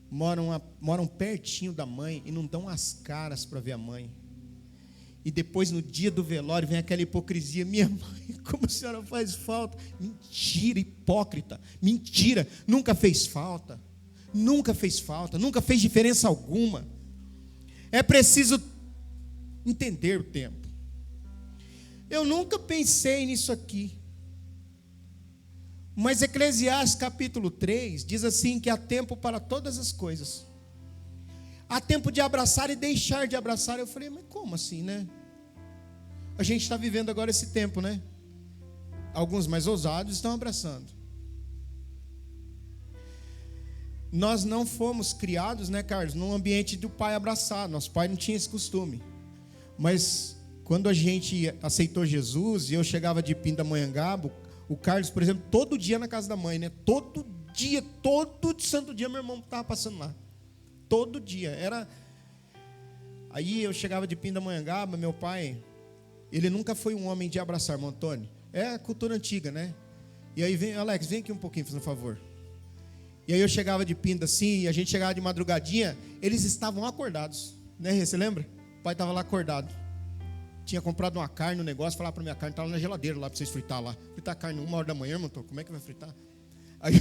moram pertinho da mãe e não dão as caras para ver a mãe. E depois no dia do velório vem aquela hipocrisia: minha mãe, como a senhora faz falta. Mentira, hipócrita, mentira, nunca fez falta, nunca fez diferença alguma. É preciso entender o tempo. Eu nunca pensei nisso aqui, mas Eclesiastes capítulo 3 diz assim que há tempo para todas as coisas. Há tempo de abraçar e deixar de abraçar. Eu falei: mas como assim, né? A gente está vivendo agora esse tempo, né? Alguns mais ousados estão abraçando. Nós não fomos criados, né, Carlos, num ambiente do pai abraçar. Nosso pai não tinha esse costume. Mas quando a gente aceitou Jesus e eu chegava de Pindamonhangaba, o Carlos, por exemplo, todo dia na casa da mãe, né? Todo dia, todo santo dia meu irmão estava passando lá. Todo dia. Aí eu chegava de Pindamonhangaba, meu pai, ele nunca foi um homem de abraçar, irmão Antônio. É a cultura antiga, né? E aí, Alex, vem aqui um pouquinho, fazendo um favor. E aí eu chegava de Pinda assim, e a gente chegava de madrugadinha, eles estavam acordados, né? Você lembra? O pai estava lá acordado. Tinha comprado uma carne, um negócio, falava para minha carne, estava na geladeira lá para vocês fritar lá. Fritar carne 1h da manhã, irmão, como é que vai fritar? Aí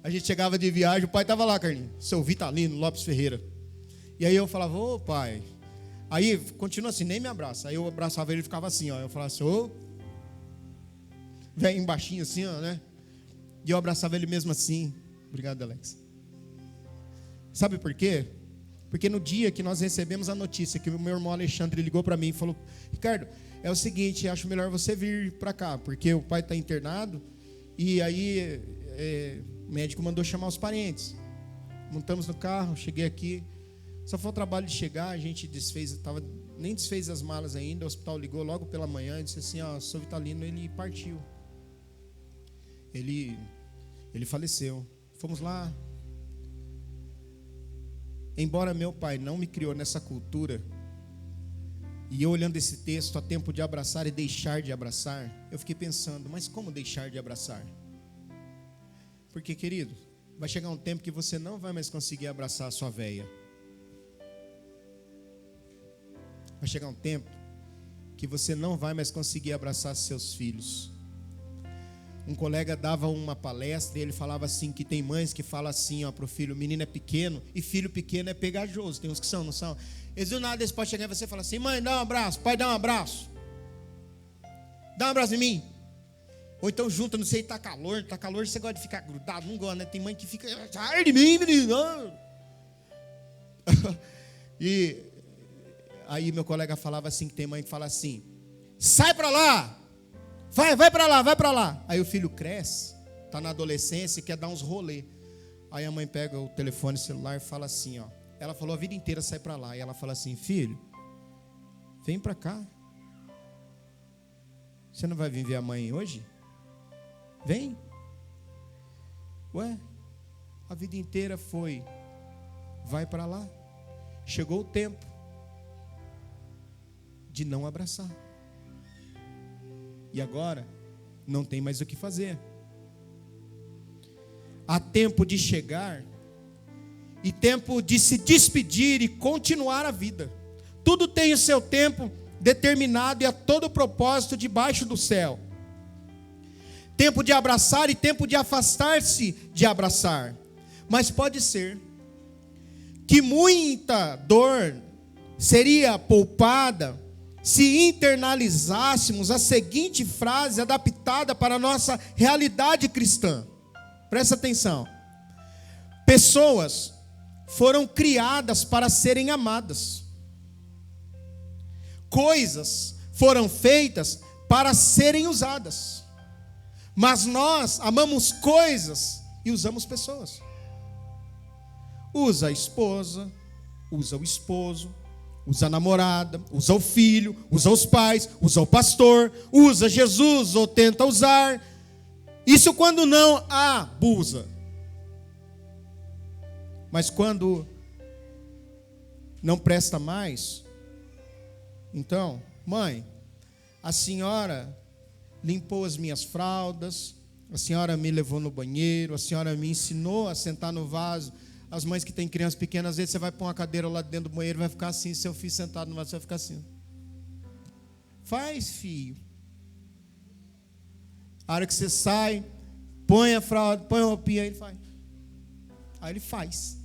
a gente chegava de viagem, o pai estava lá, Carlinhos, seu Vitalino Lopes Ferreira. E aí eu falava, ô pai. Aí continua assim, nem me abraça. Aí eu abraçava ele e ficava assim, ó. Eu falava assim, ô. Velho baixinho assim, ó, né? E eu abraçava ele mesmo assim. Obrigado, Alex. Sabe por quê? Porque no dia que nós recebemos a notícia que o meu irmão Alexandre ligou para mim e falou, Ricardo, é o seguinte, acho melhor você vir para cá, porque o pai está internado. E aí o médico mandou chamar os parentes. Montamos no carro, cheguei aqui. Só foi o trabalho de chegar, a gente nem desfez as malas ainda. O hospital ligou logo pela manhã e disse assim, ó, seu Vitalino, ele partiu. Ele faleceu. Fomos lá. Embora meu pai não me criou nessa cultura, e eu olhando esse texto, há tempo de abraçar e deixar de abraçar, eu fiquei pensando, mas como deixar de abraçar? Porque, querido, vai chegar um tempo que você não vai mais conseguir abraçar a sua véia. Vai chegar um tempo que você não vai mais conseguir abraçar seus filhos. Um colega dava uma palestra e ele falava assim, que tem mães que falam assim, ó, pro filho, o menino é pequeno, e filho pequeno é pegajoso. Tem uns que são, não são? Eles do nada, eles podem chegar e você fala assim, mãe, dá um abraço, pai, dá um abraço. Dá um abraço em mim. Ou então junta, não sei, tá calor, você gosta de ficar grudado, não gosta, né? Tem mãe que fica, sai de mim, menino. E aí meu colega falava assim, que tem mãe que fala assim, sai pra lá. Vai pra lá, vai pra lá. Aí o filho cresce, tá na adolescência e quer dar uns rolê. Aí a mãe pega o telefone celular e fala assim, ó. Ela falou a vida inteira, sai pra lá. E ela fala assim, filho, vem pra cá. Você não vai vir ver a mãe hoje? Vem. Ué, a vida inteira foi, vai pra lá. Chegou o tempo de não abraçar. E agora, não tem mais o que fazer. Há tempo de chegar e tempo de se despedir e continuar a vida. Tudo tem o seu tempo determinado e a todo propósito debaixo do céu. Tempo de abraçar e tempo de afastar-se de abraçar. Mas pode ser que muita dor seria poupada se internalizássemos a seguinte frase adaptada para a nossa realidade cristã. Presta atenção. Pessoas foram criadas para serem amadas. Coisas foram feitas para serem usadas. Mas nós amamos coisas e usamos pessoas. Usa a esposa, usa o esposo, usa a namorada, usa o filho, usa os pais, usa o pastor, usa Jesus ou tenta usar. Isso quando não abusa. Mas quando não presta mais, então, mãe, a senhora limpou as minhas fraldas, a senhora me levou no banheiro, a senhora me ensinou a sentar no vaso. As mães que têm crianças pequenas, às vezes você vai pôr uma cadeira lá dentro do banheiro, vai ficar assim, seu filho sentado no vaso, você vai ficar assim. Faz, filho. A hora que você sai, põe a fralda, põe a roupinha, aí ele faz. Aí ele faz.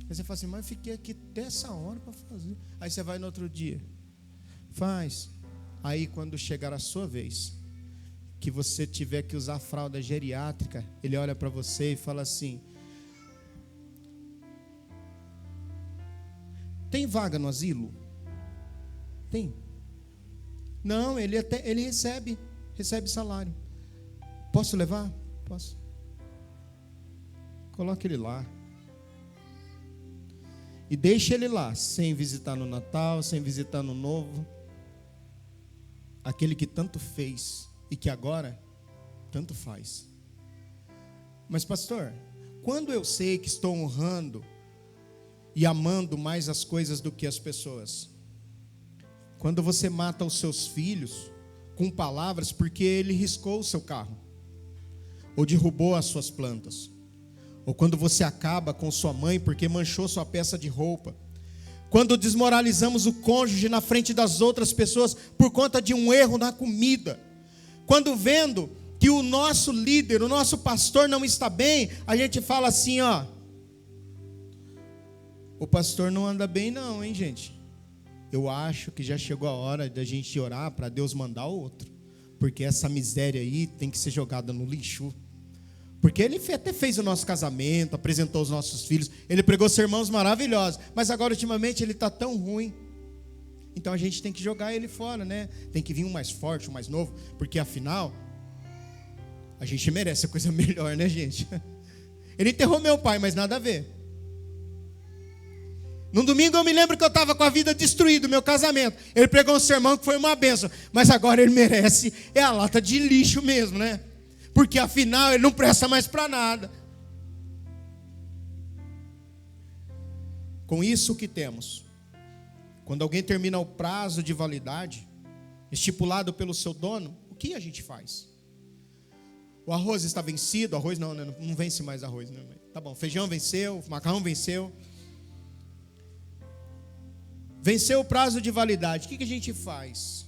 Aí você fala assim, mas eu fiquei aqui até essa hora para fazer. Aí você vai no outro dia, faz. Aí quando chegar a sua vez, que você tiver que usar fralda geriátrica, ele olha para você e fala assim, tem vaga no asilo? Tem. Não, ele recebe salário. Posso levar? Posso. Coloque ele lá. E deixe ele lá, sem visitar no Natal, sem visitar no Novo. Aquele que tanto fez e que agora tanto faz. Mas pastor, quando eu sei que estou honrando e amando mais as coisas do que as pessoas? Quando você mata os seus filhos com palavras porque ele riscou o seu carro, ou derrubou as suas plantas, ou quando você acaba com sua mãe porque manchou sua peça de roupa, quando desmoralizamos o cônjuge na frente das outras pessoas por conta de um erro na comida, quando vendo que o nosso líder, o nosso pastor não está bem, a gente fala assim, ó, o pastor não anda bem não, hein, gente? Eu acho que já chegou a hora da gente orar para Deus mandar outro, porque essa miséria aí tem que ser jogada no lixo. Porque ele até fez o nosso casamento, apresentou os nossos filhos, ele pregou sermões maravilhosos, mas agora ultimamente ele está tão ruim. Então a gente tem que jogar ele fora, né? Tem que vir um mais forte, um mais novo, porque afinal, a gente merece a coisa melhor, né, gente? Ele enterrou meu pai, mas nada a ver. No domingo eu me lembro que eu estava com a vida destruída, meu casamento. Ele pregou um sermão que foi uma bênção, mas agora ele merece, a lata de lixo mesmo, né? Porque afinal ele não presta mais para nada. Com isso que temos, quando alguém termina o prazo de validade estipulado pelo seu dono, o que a gente faz? O arroz está vencido, arroz não vence mais arroz, né? Tá bom, feijão venceu, macarrão venceu. Venceu o prazo de validade, o que a gente faz?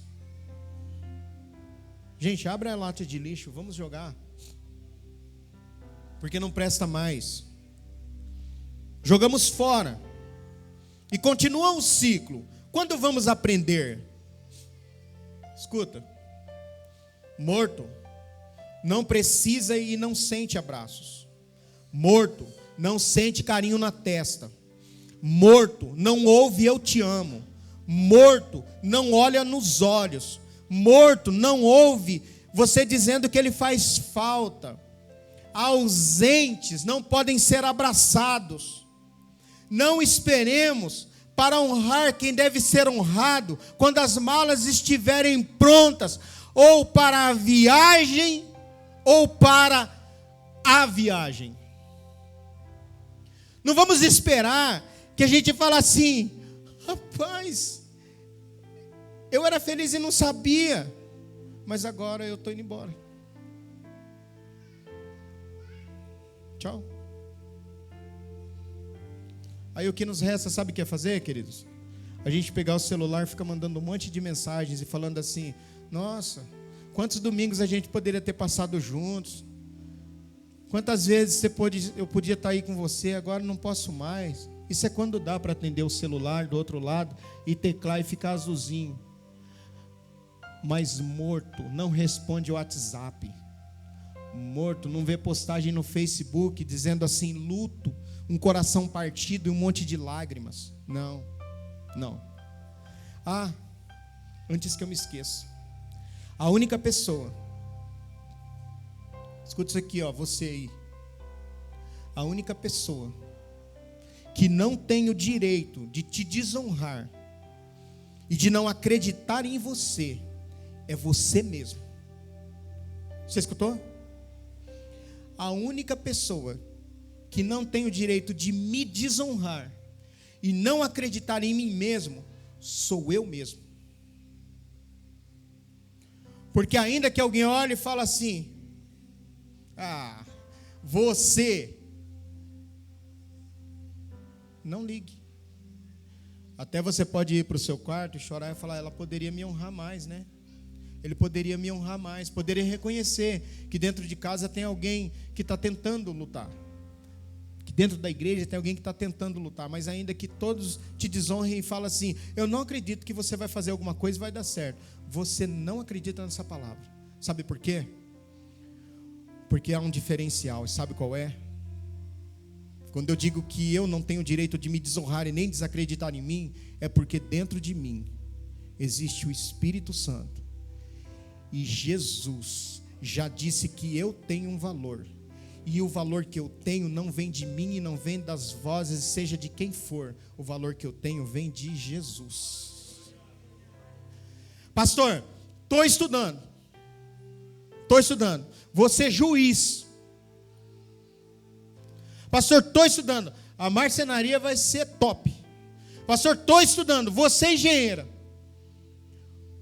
Gente, abre a lata de lixo, vamos jogar. Porque não presta mais. Jogamos fora. E continua o ciclo. Quando vamos aprender? Escuta. Morto não precisa e não sente abraços. Morto não sente carinho na testa. Morto não ouve eu te amo. Morto não olha nos olhos. Morto não ouve você dizendo que ele faz falta. Ausentes não podem ser abraçados. Não esperemos para honrar quem deve ser honrado quando as malas estiverem prontas, ou para a viagem ou para a viagem. Não vamos esperar que a gente fale assim: rapaz, eu era feliz e não sabia, mas agora eu estou indo embora. Tchau. Aí o que nos resta, sabe o que é fazer, queridos? A gente pegar o celular e ficar mandando um monte de mensagens e falando assim: nossa, quantos domingos a gente poderia ter passado juntos? Quantas vezes eu podia estar aí com você, agora não posso mais. Isso é quando dá para atender o celular do outro lado e teclar e ficar azulzinho. Mas morto não responde o WhatsApp. Morto não vê postagem no Facebook dizendo assim: luto, um coração partido e um monte de lágrimas. Não. Antes que eu me esqueça, a única pessoa, escuta isso aqui, ó, você aí, a única pessoa que não tem o direito de te desonrar e de não acreditar em você é você mesmo. Você escutou? A única pessoa que não tem o direito de me desonrar e não acreditar em mim mesmo sou eu mesmo. Porque ainda que alguém olhe e fale assim: você, não ligue. Até você pode ir para o seu quarto e chorar e falar: ela poderia me honrar mais, né? Ele poderia me honrar mais, poderia reconhecer que dentro de casa tem alguém que está tentando lutar, que dentro da igreja tem alguém que está tentando lutar, mas ainda que todos te desonrem e falem assim: eu não acredito que você vai fazer alguma coisa e vai dar certo. Você não acredita nessa palavra. Sabe por quê? Porque há um diferencial, e sabe qual é? Quando eu digo que eu não tenho o direito de me desonrar e nem desacreditar em mim, é porque dentro de mim existe o Espírito Santo E Jesus já disse que eu tenho um valor. E o valor que eu tenho não vem de mim e não vem das vozes, seja de quem for. O valor que eu tenho vem de Jesus. Pastor, estou estudando. Você é juiz. Pastor, estou estudando. A marcenaria vai ser top. Pastor, estou estudando. Você é engenheira.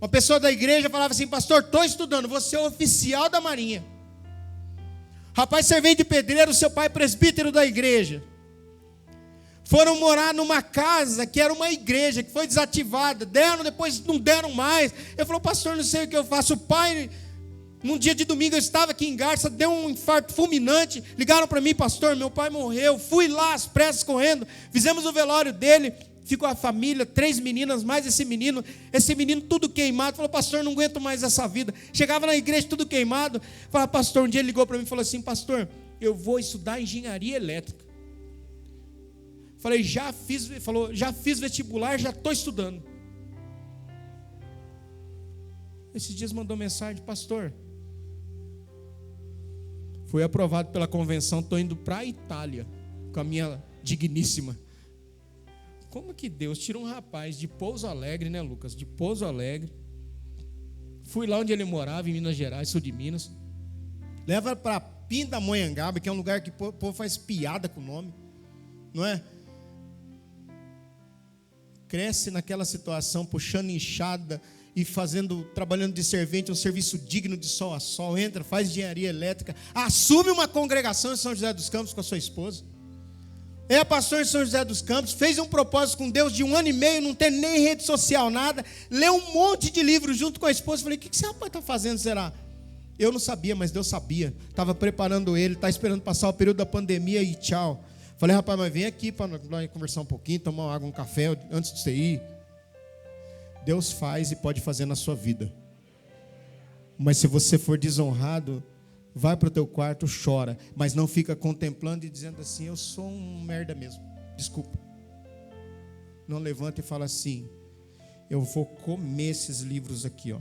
Uma pessoa da igreja falava assim: pastor, estou estudando. Você é oficial da marinha. Rapaz, servente de pedreiro, seu pai é presbítero da igreja. Foram morar numa casa que era uma igreja, que foi desativada. Deram, depois não deram mais. Eu falei: pastor, não sei o que eu faço. O pai, num dia de domingo, eu estava aqui em Garça, deu um infarto fulminante. Ligaram para mim: pastor, meu pai morreu. Fui lá às pressas correndo. Fizemos o velório dele. Ficou a família, 3 meninas, mais esse menino tudo queimado. Falou: pastor, não aguento mais essa vida. Chegava na igreja tudo queimado. Falava: pastor, um dia ele ligou para mim e falou assim: pastor, eu vou estudar engenharia elétrica. Falei: já fiz vestibular, já estou estudando. Esses dias mandou mensagem: pastor, fui aprovado pela convenção, estou indo para a Itália com a minha digníssima. Como que Deus tira um rapaz de Pouso Alegre, né, Lucas? De Pouso Alegre. Fui lá onde ele morava, em Minas Gerais, sul de Minas. Leva para Pindamonhangaba, que é um lugar que o povo faz piada com o nome. Não é? Cresce naquela situação, puxando enxada e trabalhando de servente, um serviço digno de sol a sol. Entra, faz engenharia elétrica, assume uma congregação em São José dos Campos com a sua esposa. É pastor em São José dos Campos, fez um propósito com Deus de 1 ano e meio, não tem nem rede social, nada. Leu um monte de livros junto com a esposa. Falei: o que esse rapaz está fazendo, será? Eu não sabia, mas Deus sabia. Estava preparando ele, está esperando passar o período da pandemia e tchau. Falei: rapaz, mas vem aqui para nós conversar um pouquinho, tomar uma água, um café antes de você ir. Deus faz e pode fazer na sua vida. Mas se você for desonrado, vai para o teu quarto, chora, mas não fica contemplando e dizendo assim: eu sou um merda mesmo, desculpa. Não levanta e fala assim: eu vou comer esses livros aqui, ó.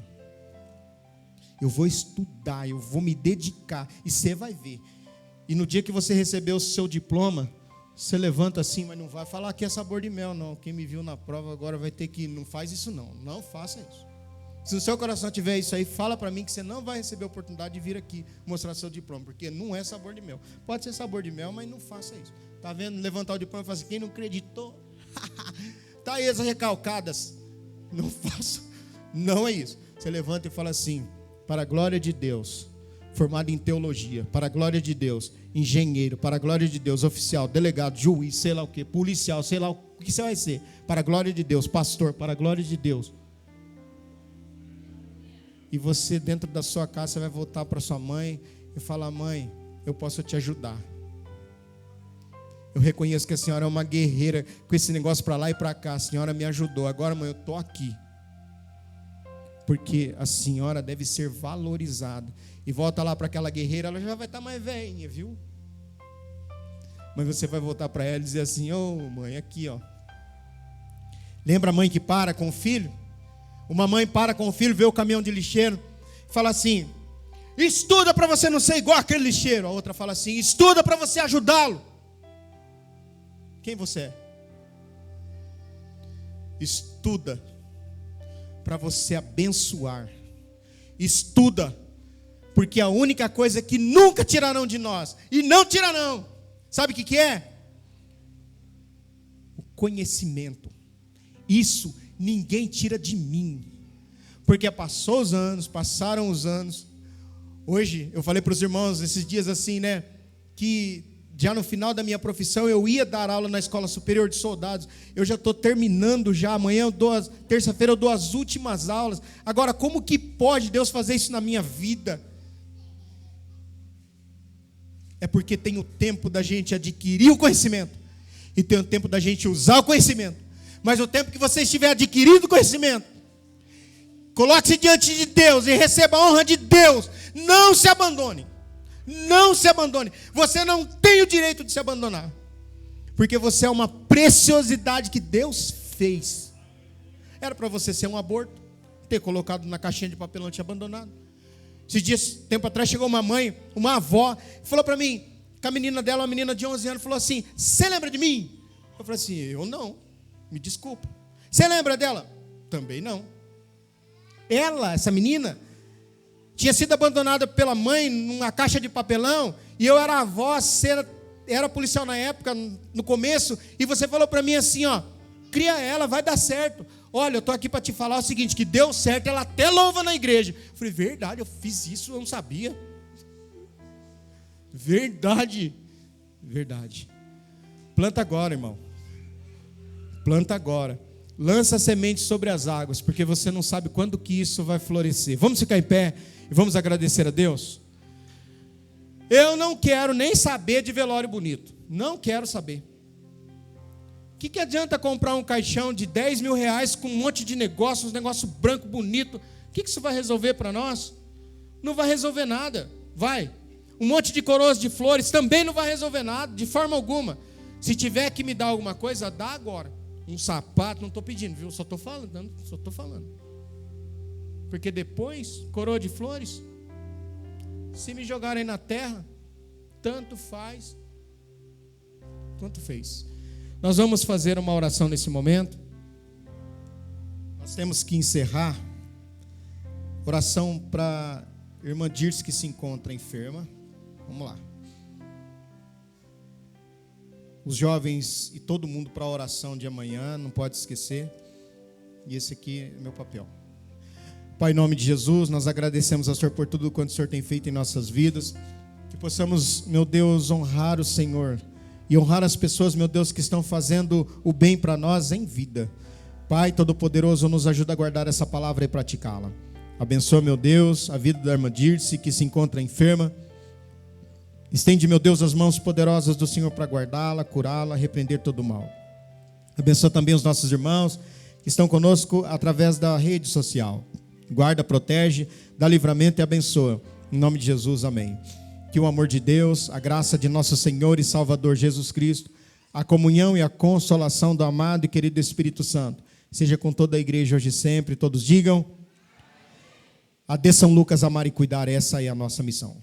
Eu vou estudar, eu vou me dedicar, e você vai ver. E no dia que você receber o seu diploma, você levanta assim, mas não vai falar que é sabor de mel, não. Quem me viu na prova agora vai ter que... Não faz isso não, não faça isso. Se no seu coração tiver isso aí, fala para mim que você não vai receber a oportunidade de vir aqui mostrar seu diploma, porque não é sabor de mel. Pode ser sabor de mel, mas não faça isso. Tá vendo? Levantar o diploma e falar assim: quem não acreditou? Tá aí as recalcadas. Não faça. Não é isso. Você levanta e fala assim: para a glória de Deus, formado em teologia, para a glória de Deus, engenheiro, para a glória de Deus, oficial, delegado, juiz, sei lá o que, policial, sei lá o que você vai ser, para a glória de Deus, pastor, para a glória de Deus. E você, dentro da sua casa, você vai voltar para sua mãe e falar: mãe, eu posso te ajudar. Eu reconheço que a senhora é uma guerreira com esse negócio para lá e para cá. A senhora me ajudou. Agora, mãe, eu estou aqui. Porque a senhora deve ser valorizada. E volta lá para aquela guerreira, ela já vai estar mais velhinha, viu? Mas você vai voltar para ela e dizer assim: ô mãe, aqui ó. Lembra a mãe que para com o filho? Uma mãe para com o filho, vê o caminhão de lixeiro, fala assim: estuda para você não ser igual aquele lixeiro. A outra fala assim: estuda para você ajudá-lo. Quem você é? Estuda para você abençoar. Estuda, porque a única coisa que nunca tirarão de nós, e não tirarão, sabe o que é? O conhecimento. Isso ninguém tira de mim, porque passaram os anos. Hoje eu falei para os irmãos esses dias assim, né, que já no final da minha profissão eu ia dar aula na Escola Superior de Soldados. Eu já estou terminando já, amanhã terça-feira eu dou as últimas aulas. Agora, como que pode Deus fazer isso na minha vida? É porque tem o tempo da gente adquirir o conhecimento e tem o tempo da gente usar o conhecimento. Mas o tempo que você estiver adquirindo conhecimento, coloque-se diante de Deus e receba a honra de Deus. Não se abandone. Não se abandone. Você não tem o direito de se abandonar, porque você é uma preciosidade que Deus fez. Era para você ser um aborto, ter colocado na caixinha de papelão e te abandonado. Esses dias, tempo atrás, chegou uma mãe, uma avó, falou para mim, com a menina dela, uma menina de 11 anos, falou assim: você lembra de mim? Eu falei assim: eu não, me desculpa. Você lembra dela? Também não. Ela, essa menina, tinha sido abandonada pela mãe numa caixa de papelão, e eu era avó, você era policial na época, no começo, e você falou para mim assim, ó, cria ela, vai dar certo. Olha, eu estou aqui para te falar o seguinte, que deu certo, ela até louva na igreja. Eu falei: verdade, eu fiz isso, eu não sabia. Verdade, verdade. Planta agora, irmão. Planta agora. Lança a semente sobre as águas, porque você não sabe quando que isso vai florescer. Vamos ficar em pé e vamos agradecer a Deus? Eu não quero nem saber de velório bonito. Não quero saber. O que adianta comprar um caixão de 10 mil reais com um monte de negócios, um negócio branco bonito? O que isso vai resolver para nós? Não vai resolver nada. Vai. Um monte de coroas de flores também não vai resolver nada, de forma alguma. Se tiver que me dar alguma coisa, dá agora. Um sapato, não estou pedindo, viu? Só estou falando. Porque depois, coroa de flores, se me jogarem na terra, tanto faz, quanto fez. Nós vamos fazer uma oração nesse momento. Nós temos que encerrar. Oração para a irmã Dirce, que se encontra enferma. Vamos lá. Os jovens e todo mundo para a oração de amanhã, não pode esquecer. E esse aqui é meu papel. Pai, em nome de Jesus, nós agradecemos ao Senhor por tudo quanto o Senhor tem feito em nossas vidas. Que possamos, meu Deus, honrar o Senhor e honrar as pessoas, meu Deus, que estão fazendo o bem para nós em vida. Pai Todo-Poderoso, nos ajuda a guardar essa palavra e praticá-la. Abençoa, meu Deus, a vida da irmã Dirce, que se encontra enferma. Estende, meu Deus, as mãos poderosas do Senhor para guardá-la, curá-la, repreender todo o mal. Abençoa também os nossos irmãos que estão conosco através da rede social. Guarda, protege, dá livramento e abençoa. Em nome de Jesus, amém. Que o amor de Deus, a graça de nosso Senhor e Salvador Jesus Cristo, a comunhão e a consolação do amado e querido Espírito Santo, seja com toda a igreja hoje e sempre. Todos digam: a de São Lucas, amar e cuidar, essa é a nossa missão.